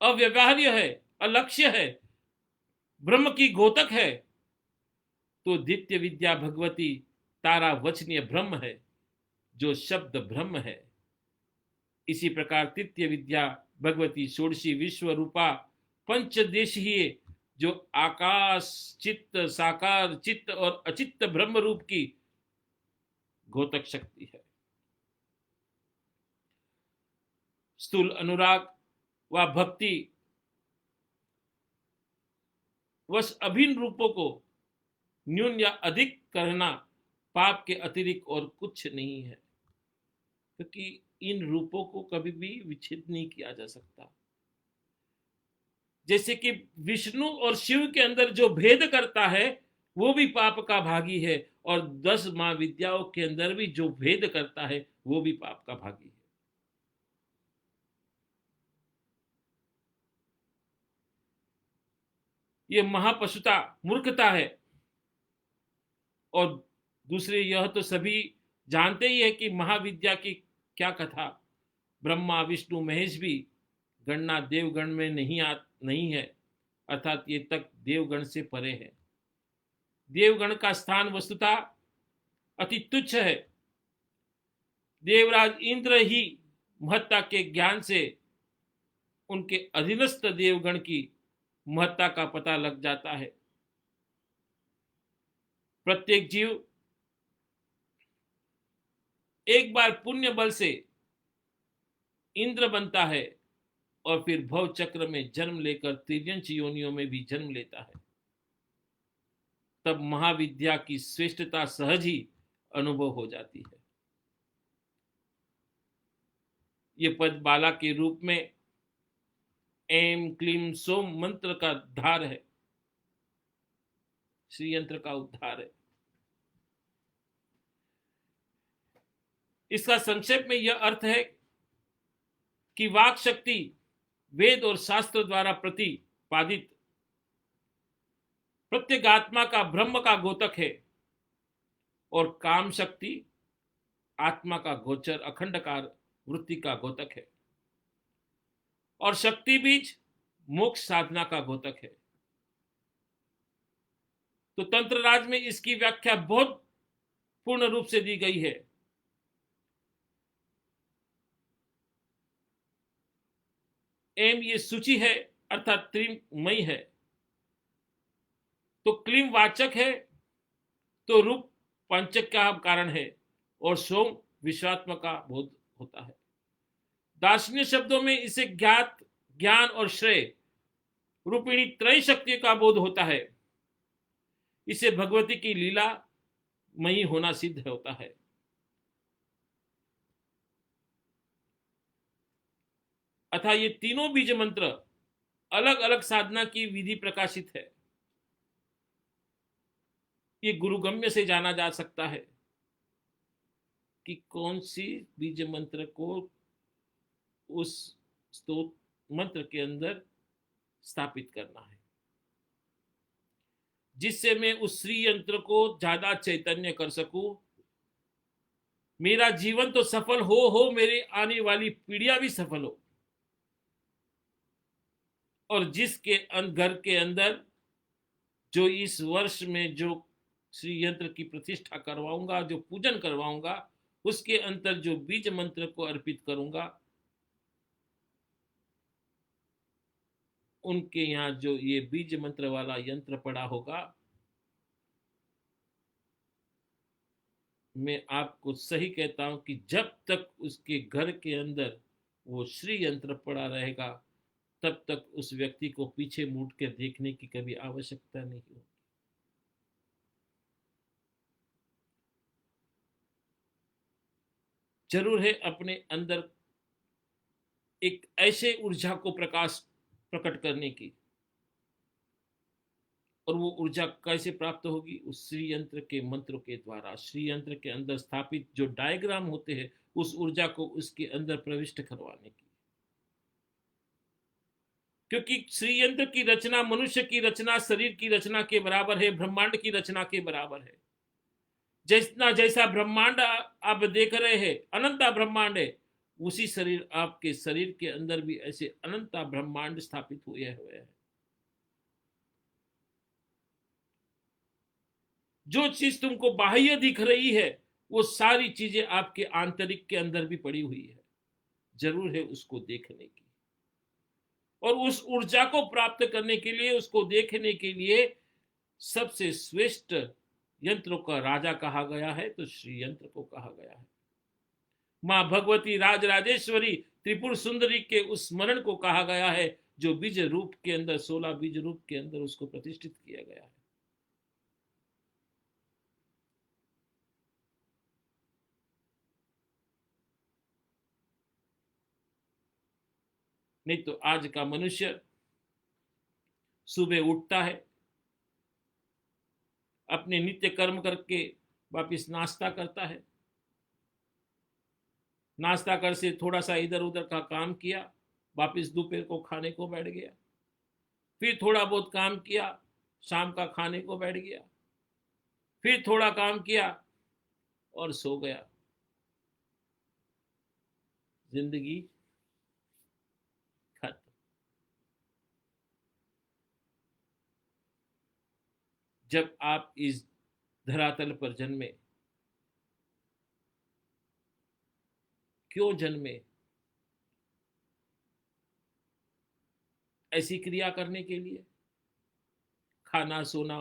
अव्यवहार्य है, अलक्ष्य है, ब्रह्म की घोतक है, तो द्वितीय विद्या भगवती तारा वचनीय ब्रह्म है, जो शब्द ब्रह्म है। इसी प्रकार तृतीय विद्या भगवती षोडशी विश्व रूपा पंचदेशीय, जो आकाश चित्त साकार चित्त और अचित्त ब्रह्म रूप की घोतक शक्ति है। स्थूल अनुराग व भक्ति वश अभिन्न रूपों को न्यून या अधिक करना पाप के अतिरिक्त और कुछ नहीं है, क्योंकि इन रूपों को कभी भी विच्छेद नहीं किया जा सकता। जैसे कि विष्णु और शिव के अंदर जो भेद करता है वो भी पाप का भागी है, और 10 महाविद्याओं के अंदर भी जो भेद करता है वो भी पाप का भागी है। ये महापशुता मूर्खता है। और दूसरे यह तो सभी जानते ही है कि महाविद्या की क्या कथा, ब्रह्मा विष्णु महेश भी गणना देवगण में नहीं है, अर्थात ये तक देवगण से परे है। देवगण का स्थान वस्तुतः अति तुच्छ है। देवराज इंद्र ही महत्ता के ज्ञान से उनके अधीनस्थ देवगण की महत्ता का पता लग जाता है। प्रत्येक जीव एक बार पुण्य बल से इंद्र बनता है और फिर भव चक्र में जन्म लेकर तिर्यंच योनियों में भी जन्म लेता है। तब महाविद्या की श्रेष्ठता सहज ही अनुभव हो जाती है। ये पद बाला के रूप में एम क्लीम सोम मंत्र का धार है, श्री यंत्र का उद्धार है। इसका संक्षेप में यह अर्थ है कि वाक शक्ति वेद और शास्त्र द्वारा प्रतिपादित प्रत्येक आत्मा का ब्रह्म का घोतक है, और काम शक्ति आत्मा का गोचर अखंडकार वृत्ति का घोतक है, और शक्ति बीज मोक्ष साधना का घोतक है। तो तंत्र राज में इसकी व्याख्या बहुत पूर्ण रूप से दी गई है। एम ये सूची है, अर्थात त्रिमयी है। तो क्लीम वाचक है, तो रूप पंचक का कारण है, और सोम विश्वात्म का बोध होता है। दार्शनिक शब्दों में इसे ज्ञात ज्ञान और श्रेय रूपिणी त्रय शक्ति का बोध होता है। इसे भगवती की लीला मई होना सिद्ध होता है। अतः ये तीनों बीज मंत्र अलग अलग साधना की विधि प्रकाशित है। ये गुरुगम्य से जाना जा सकता है कि कौन सी बीज मंत्र को उस स्तोत्र मंत्र के अंदर स्थापित करना है, जिससे मैं उस श्री यंत्र को ज्यादा चैतन्य कर सकूं। मेरा जीवन तो सफल हो मेरी आने वाली पीढ़ियां भी सफल हो। और जिसके घर के अंदर जो इस वर्ष में जो श्री यंत्र की प्रतिष्ठा करवाऊंगा, जो पूजन करवाऊंगा, उसके अंतर जो बीज मंत्र को अर्पित करूंगा, उनके यहाँ जो ये बीज मंत्र वाला यंत्र पड़ा होगा, मैं आपको सही कहता हूं कि जब तक उसके घर के अंदर वो श्री यंत्र पड़ा रहेगा, तब तक उस व्यक्ति को पीछे मुड़ कर देखने की कभी आवश्यकता नहीं होगी। जरूर है अपने अंदर एक ऐसे ऊर्जा को प्रकाश प्रकट करने की, और वो ऊर्जा कैसे प्राप्त होगी? उस श्री यंत्र के मंत्रों के द्वारा। श्री यंत्र के अंदर स्थापित जो डायग्राम होते हैं, उस ऊर्जा को उसके अंदर प्रविष्ट करवाने की। क्योंकि श्री यंत्र की रचना मनुष्य की रचना, शरीर की रचना के बराबर है, ब्रह्मांड की रचना के बराबर है। जैसा ब्रह्मांड आप देख रहे हैं, अनंता ब्रह्मांड है, उसी शरीर, आपके शरीर के अंदर भी ऐसे अनंता ब्रह्मांड स्थापित हुए हैं। जो चीज तुमको बाह्य दिख रही है, वो सारी चीजें आपके आंतरिक के अंदर भी पड़ी हुई है। जरूर है उसको देखने की, और उस ऊर्जा को प्राप्त करने के लिए, उसको देखने के लिए सबसे श्रेष्ठ यंत्रों का राजा कहा गया है तो श्री यंत्र को कहा गया है। मां भगवती राज राजेश्वरी त्रिपुर सुंदरी के उस स्मरण को कहा गया है, जो बीज रूप के अंदर, 16 बीज रूप के अंदर उसको प्रतिष्ठित किया गया है। नहीं तो आज का मनुष्य सुबह उठता है, अपने नित्य कर्म करके वापिस नाश्ता करता है, नाश्ता कर से थोड़ा सा इधर उधर का काम किया, वापिस दोपहर को खाने को बैठ गया, फिर थोड़ा बहुत काम किया, शाम का खाने को बैठ गया, फिर थोड़ा काम किया और सो गया। जिंदगी खत्म। जब आप इस धरातल पर जन्मे, क्यों जन्मे? ऐसी क्रिया करने के लिए, खाना सोना,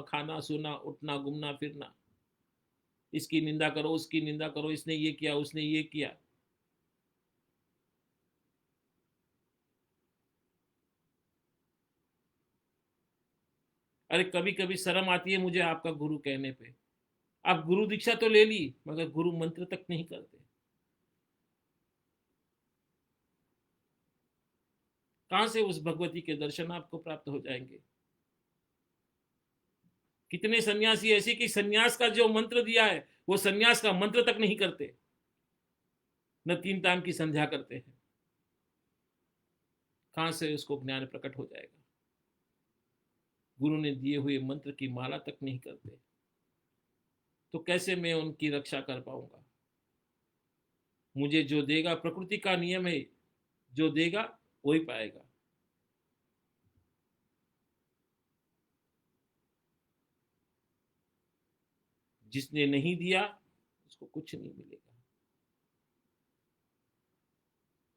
उठना, घूमना फिरना, इसकी निंदा करो, उसकी निंदा करो, इसने ये किया, उसने ये किया। अरे कभी कभी शर्म आती है मुझे आपका गुरु कहने पे। आप गुरु दीक्षा तो ले ली, मगर गुरु मंत्र तक नहीं करते। कहां से उस भगवती के दर्शन आपको प्राप्त हो जाएंगे? कितने सन्यासी ऐसे कि सन्यास का जो मंत्र दिया है, वो सन्यास का मंत्र तक नहीं करते, न 3 टाइम की संध्या करते हैं। कहां से उसको ज्ञान प्रकट हो जाएगा? गुरु ने दिए हुए मंत्र की माला तक नहीं करते, तो कैसे मैं उनकी रक्षा कर पाऊंगा? मुझे जो देगा, प्रकृति का नियम है, जो देगा वही पाएगा। जिसने नहीं दिया उसको कुछ नहीं मिलेगा।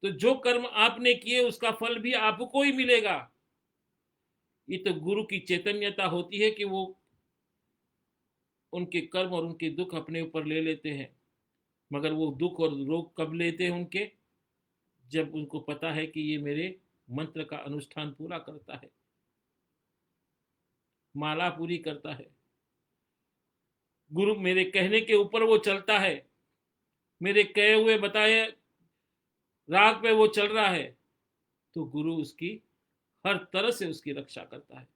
तो जो कर्म आपने किए उसका फल भी आपको ही मिलेगा। ये तो गुरु की चैतन्यता होती है कि वो उनके कर्म और उनके दुख अपने ऊपर ले लेते हैं। मगर वो दुख और रोग कब लेते हैं उनके? जब उनको पता है कि ये मेरे मंत्र का अनुष्ठान पूरा करता है, माला पूरी करता है, गुरु मेरे कहने के ऊपर वो चलता है, मेरे कहे हुए बताए राग पे वो चल रहा है, तो गुरु उसकी हर तरह से उसकी रक्षा करता है।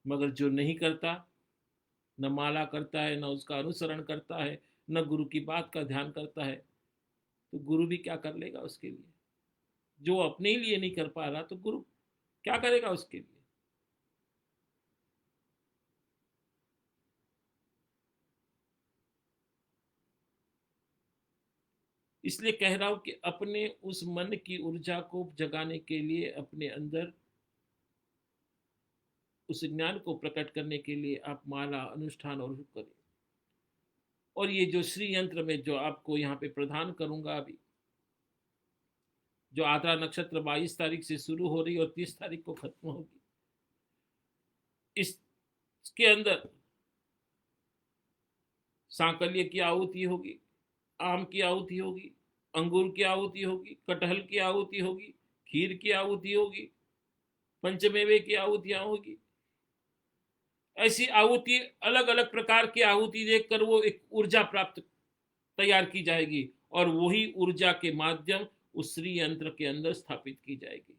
मगर जो नहीं करता, न माला करता है, न उसका अनुसरण करता है, न गुरु की बात का ध्यान करता है, तो गुरु भी क्या कर लेगा उसके लिए? जो अपने ही लिए नहीं कर पा रहा तो गुरु क्या करेगा उसके लिए। इसलिए कह रहा हूं कि अपने उस मन की ऊर्जा को जगाने के लिए, अपने अंदर उस ज्ञान को प्रकट करने के लिए आप माला अनुष्ठान और करें। और ये जो श्री यंत्र में जो आपको यहाँ पे प्रदान करूंगा अभी, जो आद्रा नक्षत्र 22 तारीख से शुरू हो रही और 30 तारीख को खत्म होगी, इसके अंदर सांकल्य की आहुति होगी, आम की आहुति होगी, अंगूर की आहुति होगी, कटहल की आहुति होगी, खीर की आहुति होगी, पंचमेवे की आहुतियां होगी। ऐसी आहुति, अलग अलग प्रकार की आहुति देखकर वो एक ऊर्जा प्राप्त तैयार की जाएगी और वही ऊर्जा के माध्यम उस श्री यंत्र के अंदर स्थापित की जाएगी,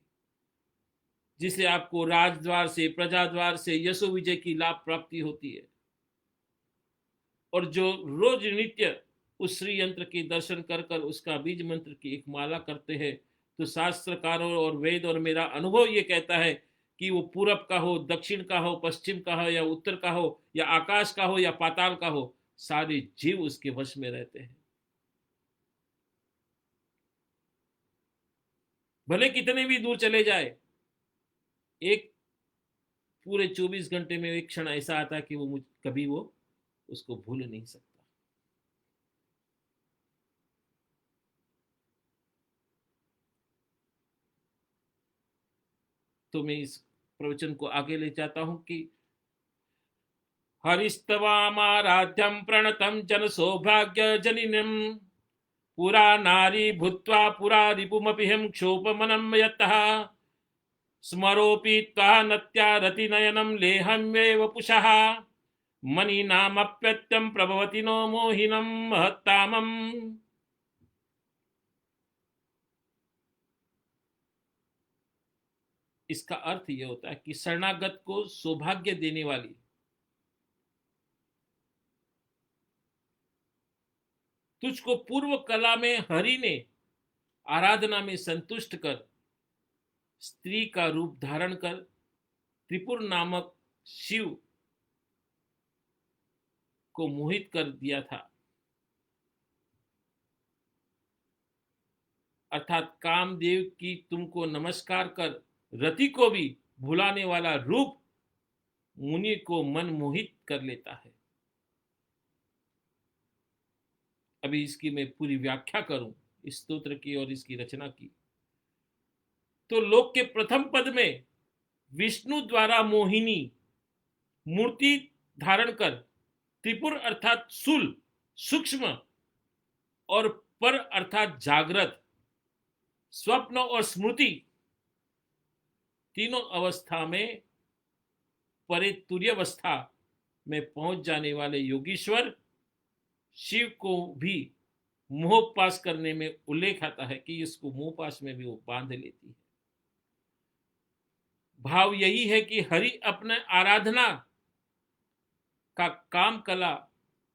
जिसे आपको राजद्वार से, प्रजाद्वार से यशो विजय की लाभ प्राप्ति होती है। और जो रोज नित्य उस श्री यंत्र के दर्शन कर कर उसका बीज मंत्र की एक माला करते हैं, तो शास्त्रकारों और वेद और मेरा अनुभव ये कहता है कि वो पूरब का हो, दक्षिण का हो, पश्चिम का हो, या उत्तर का हो, या आकाश का हो, या पाताल का हो, सारे जीव उसके वश में रहते हैं। भले कितने भी दूर चले जाए, एक पूरे 24 घंटे में एक क्षण ऐसा आता है कि वो कभी वो उसको भूल नहीं सकता। तो मैं इस प्रवचन को आगे ले जाता हूं कि हरिस्तवामाराध्यं प्रणतं जन सौभाग्य जनिनम पुरा नारी भूत्वा पुरा रिपुमपि हम क्षोभमनं यतः स्मरोऽपि त्वा नत्या रतिनयनं लेहम्येव पुषः मणिनामप्यत्यं प्रभवति नो मोहिनं महत्तामम्। इसका अर्थ यह होता है कि शरणागत को सौभाग्य देने वाली, तुझको पूर्व कला में हरि ने आराधना में संतुष्ट कर स्त्री का रूप धारण कर त्रिपुर नामक शिव को मोहित कर दिया था, अर्थात कामदेव की तुमको नमस्कार कर रति को भी भुलाने वाला रूप मुनि को मन मोहित कर लेता है। अभी इसकी मैं पूरी व्याख्या करूं इस स्तोत्र की और इसकी रचना की, तो लोक के प्रथम पद में विष्णु द्वारा मोहिनी मूर्ति धारण कर त्रिपुर अर्थात स्थूल, सूक्ष्म और पर अर्थात जागृत, स्वप्न और स्मृति तीनों अवस्था में परे तुर्यावस्था में पहुंच जाने वाले योगीश्वर शिव को भी मोहपास करने में उल्लेख आता है कि इसको मोहपास में भी वो बांध लेती है। भाव यही है कि हरि अपने आराधना का काम कला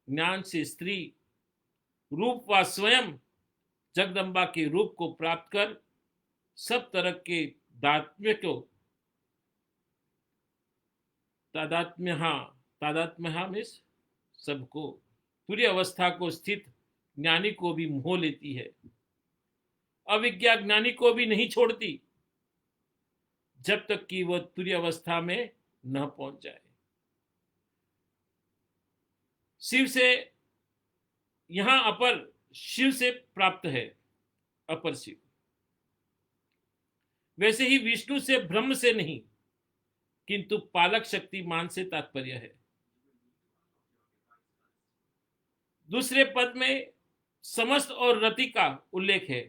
ज्ञान से स्त्री रूप व स्वयं जगदम्बा के रूप को प्राप्त कर सब तरह के दात्म्य को तादात्म्य में सबको तुर्य अवस्था को स्थित ज्ञानी को भी मोह लेती है, अविज्ञा ज्ञानी को भी नहीं छोड़ती जब तक कि वह तुर्य अवस्था में न पहुंच जाए। शिव से यहां अपर शिव से प्राप्त है, अपर शिव, वैसे ही विष्णु से ब्रह्म से नहीं किंतु पालक शक्तिमान से तात्पर्य है। दूसरे पद में समस्त और रति का उल्लेख है।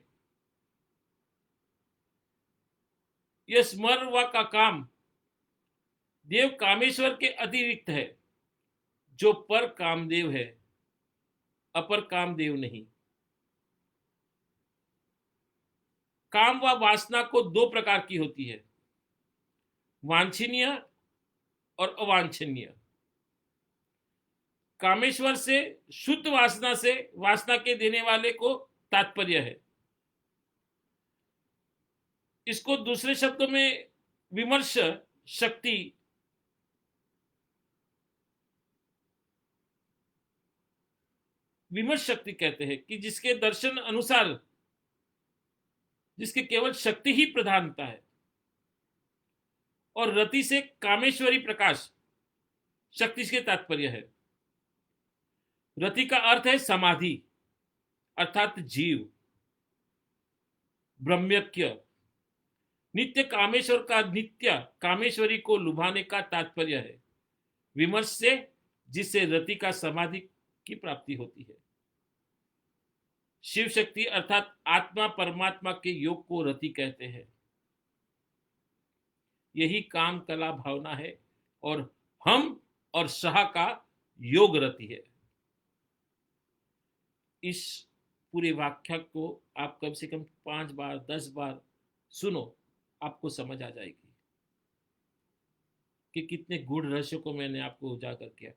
यह स्मर्व का काम देव कामेश्वर के अतिरिक्त है, जो पर कामदेव है, अपर कामदेव नहीं। काम व वासना को दो प्रकार की होती है, वांछनीय और अवांछनीय। कामेश्वर से शुद्ध वासना से वासना के देने वाले को तात्पर्य है। इसको दूसरे शब्दों में विमर्श शक्ति कहते हैं, कि जिसके दर्शन अनुसार जिसके केवल शक्ति ही प्रधानता है। और रति से कामेश्वरी प्रकाश शक्ति के तात्पर्य है। रति का अर्थ है समाधि अर्थात जीव, ब्रह्मज्ञ। नित्य कामेश्वर का नित्य कामेश्वरी को लुभाने का तात्पर्य है विमर्श से, जिससे रति का समाधि की प्राप्ति होती है। शिव शक्ति अर्थात आत्मा परमात्मा के योग को रति कहते हैं। यही काम कला भावना है और हम और शाह का योग रति है। इस पूरे वाक्य को आप कम से कम 5 बार 10 बार सुनो, आपको समझ आ जाएगी कि कितने गूढ़ रहस्यों को मैंने आपको उजागर किया।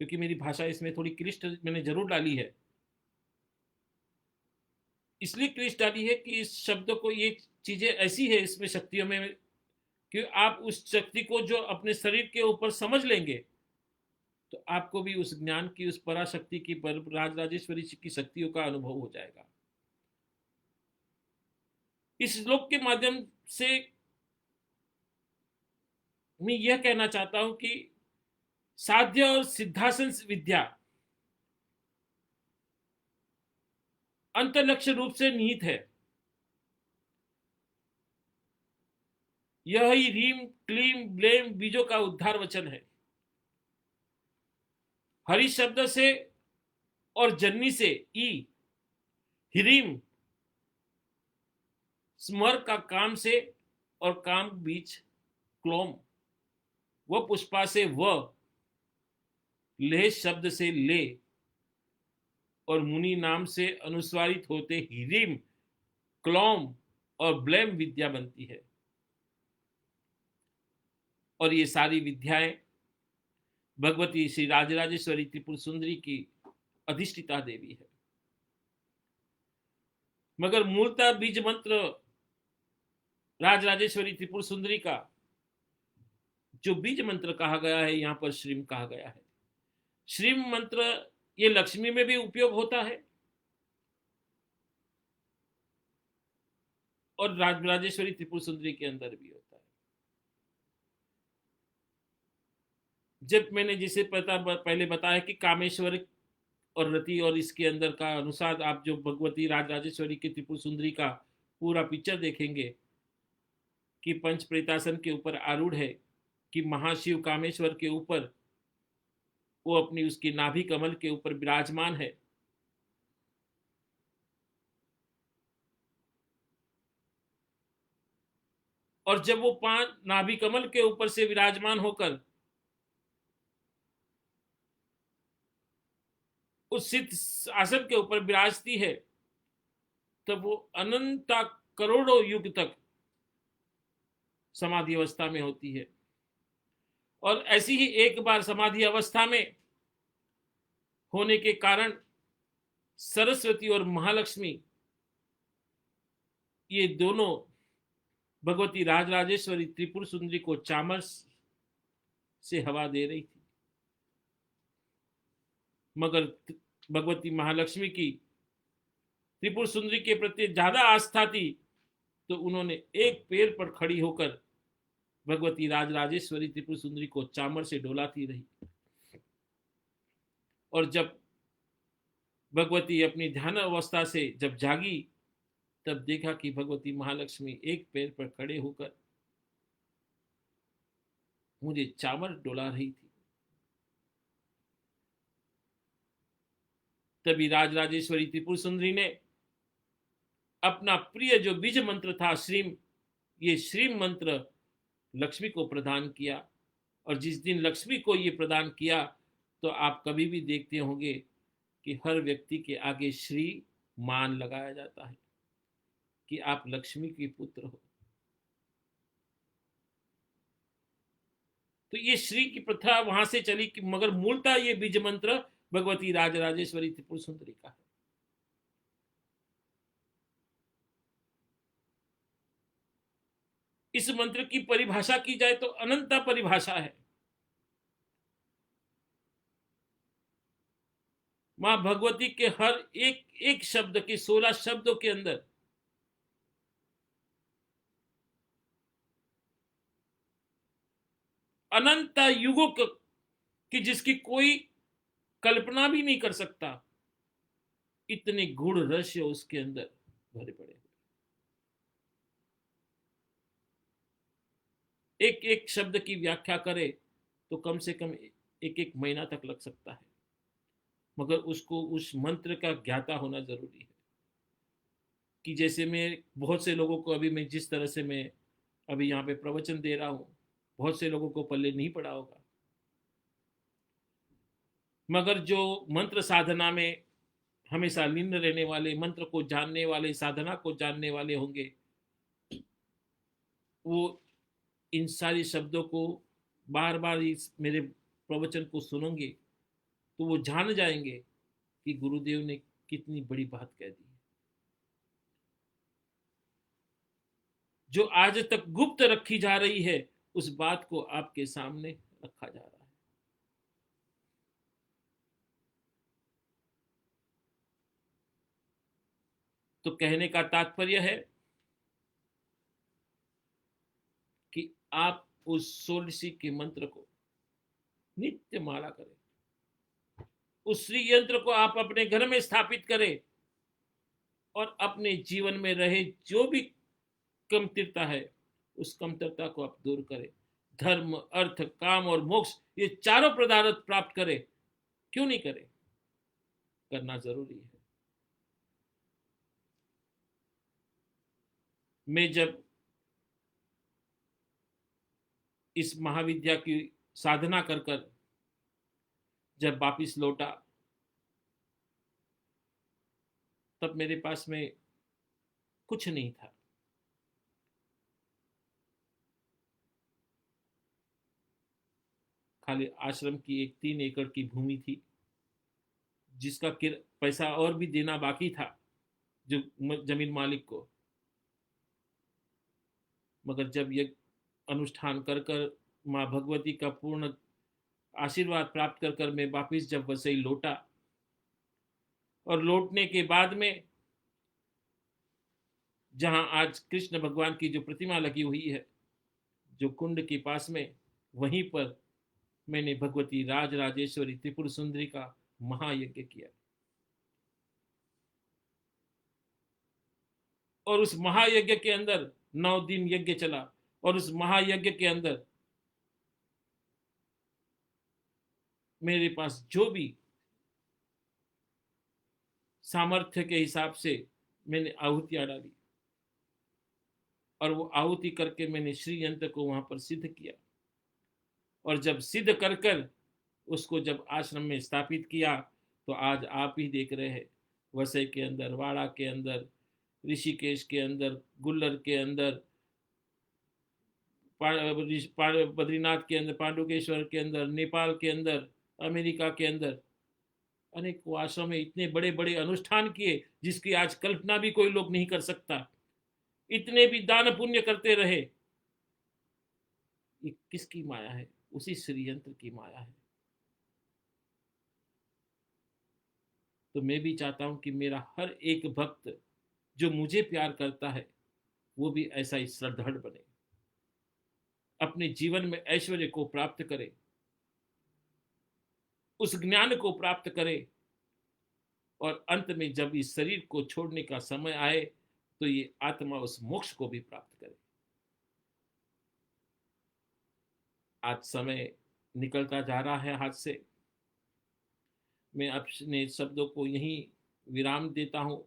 क्योंकि मेरी भाषा इसमें थोड़ी क्लिष्ट मैंने जरूर डाली है, इसलिए क्लिष्ट डाली है कि इस शब्दों को, ये चीजें ऐसी है इसमें शक्तियों में, कि आप उस शक्ति को जो अपने शरीर के ऊपर समझ लेंगे तो आपको भी उस ज्ञान की, उस पराशक्ति की, राजराजेश्वरी की शक्तियों का अनुभव हो जाएगा। इस श्लोक के माध्यम से मैं यह कहना चाहता हूं कि साध्य और सिद्धासन विद्या अंतलक्ष्य रूप से निहित है। यह ही रीम क्लीम ब्लेम बीजों का उद्धार वचन है। हरि शब्द से और जन्नी से ई, हिरीम स्मर का काम से और काम बीच क्लोम, व पुष्पा से व, लेह शब्द से ले और मुनि नाम से अनुस्वारित होते हिरीम, क्लोम और ब्लेम विद्या बनती है। और ये सारी विद्याएं भगवती श्री राजराजेश्वरी त्रिपुर सुंदरी की अधिष्ठिता देवी है। मगर मूलतः बीज मंत्र राजराजेश्वरी त्रिपुर सुंदरी का जो बीज मंत्र कहा गया है, यहां पर श्रीम कहा गया है। श्रीम मंत्र ये लक्ष्मी में भी उपयोग होता है और राजराजेश्वरी त्रिपुर सुंदरी के अंदर भी होता है। जब मैंने जिसे पहले बताया कि कामेश्वर और रति और इसके अंदर का अनुसार आप जो भगवती राजराजेश्वरी की त्रिपुर सुंदरी का पूरा पिक्चर देखेंगे कि पंच प्रेतासन के ऊपर आरूढ़ है, कि महाशिव कामेश्वर के ऊपर वो अपनी उसकी नाभि कमल के ऊपर विराजमान है। और जब वो 5 नाभि कमल के ऊपर से विराजमान होकर उस सिद्ध आसन के ऊपर विराजती है, तब वो अनंत करोड़ों युग तक समाधि अवस्था में होती है। और ऐसी ही एक बार समाधि अवस्था में होने के कारण सरस्वती और महालक्ष्मी ये दोनों भगवती राजराजेश्वरी त्रिपुर सुंदरी को चामर से हवा दे रही थी। मगर भगवती महालक्ष्मी की त्रिपुर सुंदरी के प्रति ज्यादा आस्था थी, तो उन्होंने एक पैर पर खड़ी होकर भगवती राजराजेश्वरी त्रिपुर सुंदरी को चामर से डोलाती रही। और जब भगवती अपनी ध्यान अवस्था से जब जागी, तब देखा कि भगवती महालक्ष्मी एक पैर पर खड़े होकर मुझे चामर डोला रही थी। तभी राजराजेश्वरी त्रिपुर सुंदरी ने अपना प्रिय जो बीज मंत्र था श्रीम, ये श्रीम मंत्र लक्ष्मी को प्रदान किया। और जिस दिन लक्ष्मी को ये प्रदान किया, तो आप कभी भी देखते होंगे कि हर व्यक्ति के आगे श्री मान लगाया जाता है कि आप लक्ष्मी के पुत्र हो। तो ये श्री की प्रथा वहां से चली कि, मगर मूलतः ये बीज मंत्र भगवती राजराजेश्वरी त्रिपुर सुंदरी का है। इस मंत्र की परिभाषा की जाए तो अनंता परिभाषा है। मां भगवती के हर एक एक शब्द के 16 शब्दों के अंदर अनंता युगों की जिसकी कोई कल्पना भी नहीं कर सकता, इतने गूढ़ रहस्य उसके अंदर भरे पड़े। एक एक शब्द की व्याख्या करे तो कम से कम एक एक महीना तक लग सकता है, मगर उसको उस मंत्र का ज्ञाता होना जरूरी है। कि जैसे मैं बहुत से लोगों को अभी मैं जिस तरह से मैं अभी यहाँ पे प्रवचन दे रहा हूँ, बहुत से लोगों को पल्ले नहीं पड़ा होगा, मगर जो मंत्र साधना में हमेशा लीन रहने वाले, मंत्र को जानने वाले, साधना को जानने वाले होंगे, वो इन सारे शब्दों को बार बार इस मेरे प्रवचन को सुनेंगे तो वो जान जाएंगे कि गुरुदेव ने कितनी बड़ी बात कह दी। जो आज तक गुप्त रखी जा रही है उस बात को आपके सामने रखा जा रहा है। तो कहने का तात्पर्य है कि आप उस षोडशी के मंत्र को नित्य माला करें, उस श्री यंत्र को आप अपने घर में स्थापित करें और अपने जीवन में रहे जो भी कमतरता है उस कमतरता को आप दूर करें। धर्म, अर्थ, काम और मोक्ष, ये चारों पदार्थ प्राप्त करें। क्यों नहीं करें? करना जरूरी है। मैं जब इस महाविद्या की साधना कर कर जब वापिस लौटा, तब मेरे पास में कुछ नहीं था। खाली आश्रम की एक 3 एकड़ की भूमि थी, जिसका पैसा और भी देना बाकी था जो जमीन मालिक को। मगर जब ये अनुष्ठान कर कर माँ भगवती का पूर्ण आशीर्वाद प्राप्त कर कर मैं वापिस जब वसई लौटा, और लौटने के बाद में जहां आज कृष्ण भगवान की जो प्रतिमा लगी हुई है जो कुंड के पास में, वहीं पर मैंने भगवती राज राजेश्वरी त्रिपुर सुंदरी का महायज्ञ किया। और उस महायज्ञ के अंदर 9 दिन यज्ञ चला, और उस महायज्ञ के अंदर मेरे पास जो भी सामर्थ्य के हिसाब से मैंने आहुतियां डाली, और वो आहुति करके मैंने श्री यंत्र को वहां पर सिद्ध किया। और जब सिद्ध कर कर उसको जब आश्रम में स्थापित किया, तो आज आप ही देख रहे हैं, वसई के अंदर, वाड़ा के अंदर, ऋषिकेश के अंदर, गुल्लर के अंदर, बद्रीनाथ के अंदर, पांडुकेश्वर के अंदर, नेपाल के अंदर, अमेरिका के अंदर अनेक आश्रम में इतने बड़े बड़े अनुष्ठान किए जिसकी आज कल्पना भी कोई लोग नहीं कर सकता। इतने भी दान पुण्य करते रहे। ये किसकी माया है? उसी श्री यंत्र की माया है। तो मैं भी चाहता हूं कि मेरा हर एक भक्त जो मुझे प्यार करता है वो भी ऐसा ही श्रद्धाढ़ बने, अपने जीवन में ऐश्वर्य को प्राप्त करे, उस ज्ञान को प्राप्त करे, और अंत में जब इस शरीर को छोड़ने का समय आए तो ये आत्मा उस मोक्ष को भी प्राप्त करे। आज समय निकलता जा रहा है हाथ से। मैं अपने शब्दों को यहीं विराम देता हूं,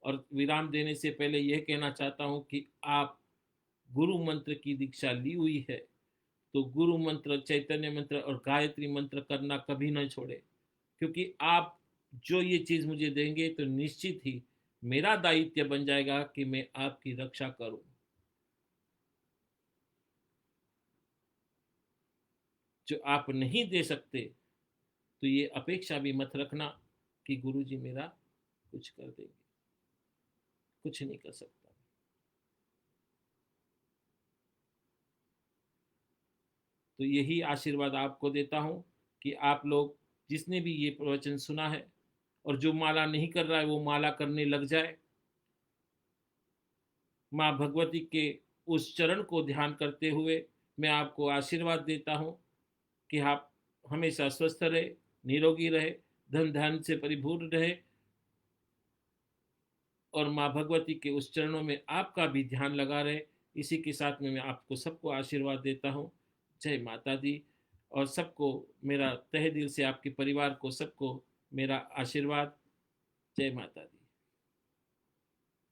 और विराम देने से पहले यह कहना चाहता हूं कि आप गुरु मंत्र की दीक्षा ली हुई है तो गुरु मंत्र, चैतन्य मंत्र और गायत्री मंत्र करना कभी न छोड़े, क्योंकि आप जो ये चीज मुझे देंगे तो निश्चित ही मेरा दायित्व बन जाएगा कि मैं आपकी रक्षा करूं। जो आप नहीं दे सकते तो ये अपेक्षा भी मत रखना कि गुरुजी मेरा कुछ कर देंगे। कुछ नहीं कर सकता। तो यही आशीर्वाद आपको देता हूँ कि आप लोग जिसने भी ये प्रवचन सुना है और जो माला नहीं कर रहा है वो माला करने लग जाए। माँ भगवती के उस चरण को ध्यान करते हुए मैं आपको आशीर्वाद देता हूँ कि आप हमेशा स्वस्थ रहे, निरोगी रहे, धन धान्य से परिपूर्ण रहे और माँ भगवती के उस चरणों में आपका भी ध्यान लगा रहे। इसी के साथ में मैं आपको सबको आशीर्वाद देता हूँ। जय माता दी। और सबको मेरा तहे दिल से, आपके परिवार को सबको मेरा आशीर्वाद। जय माता दी।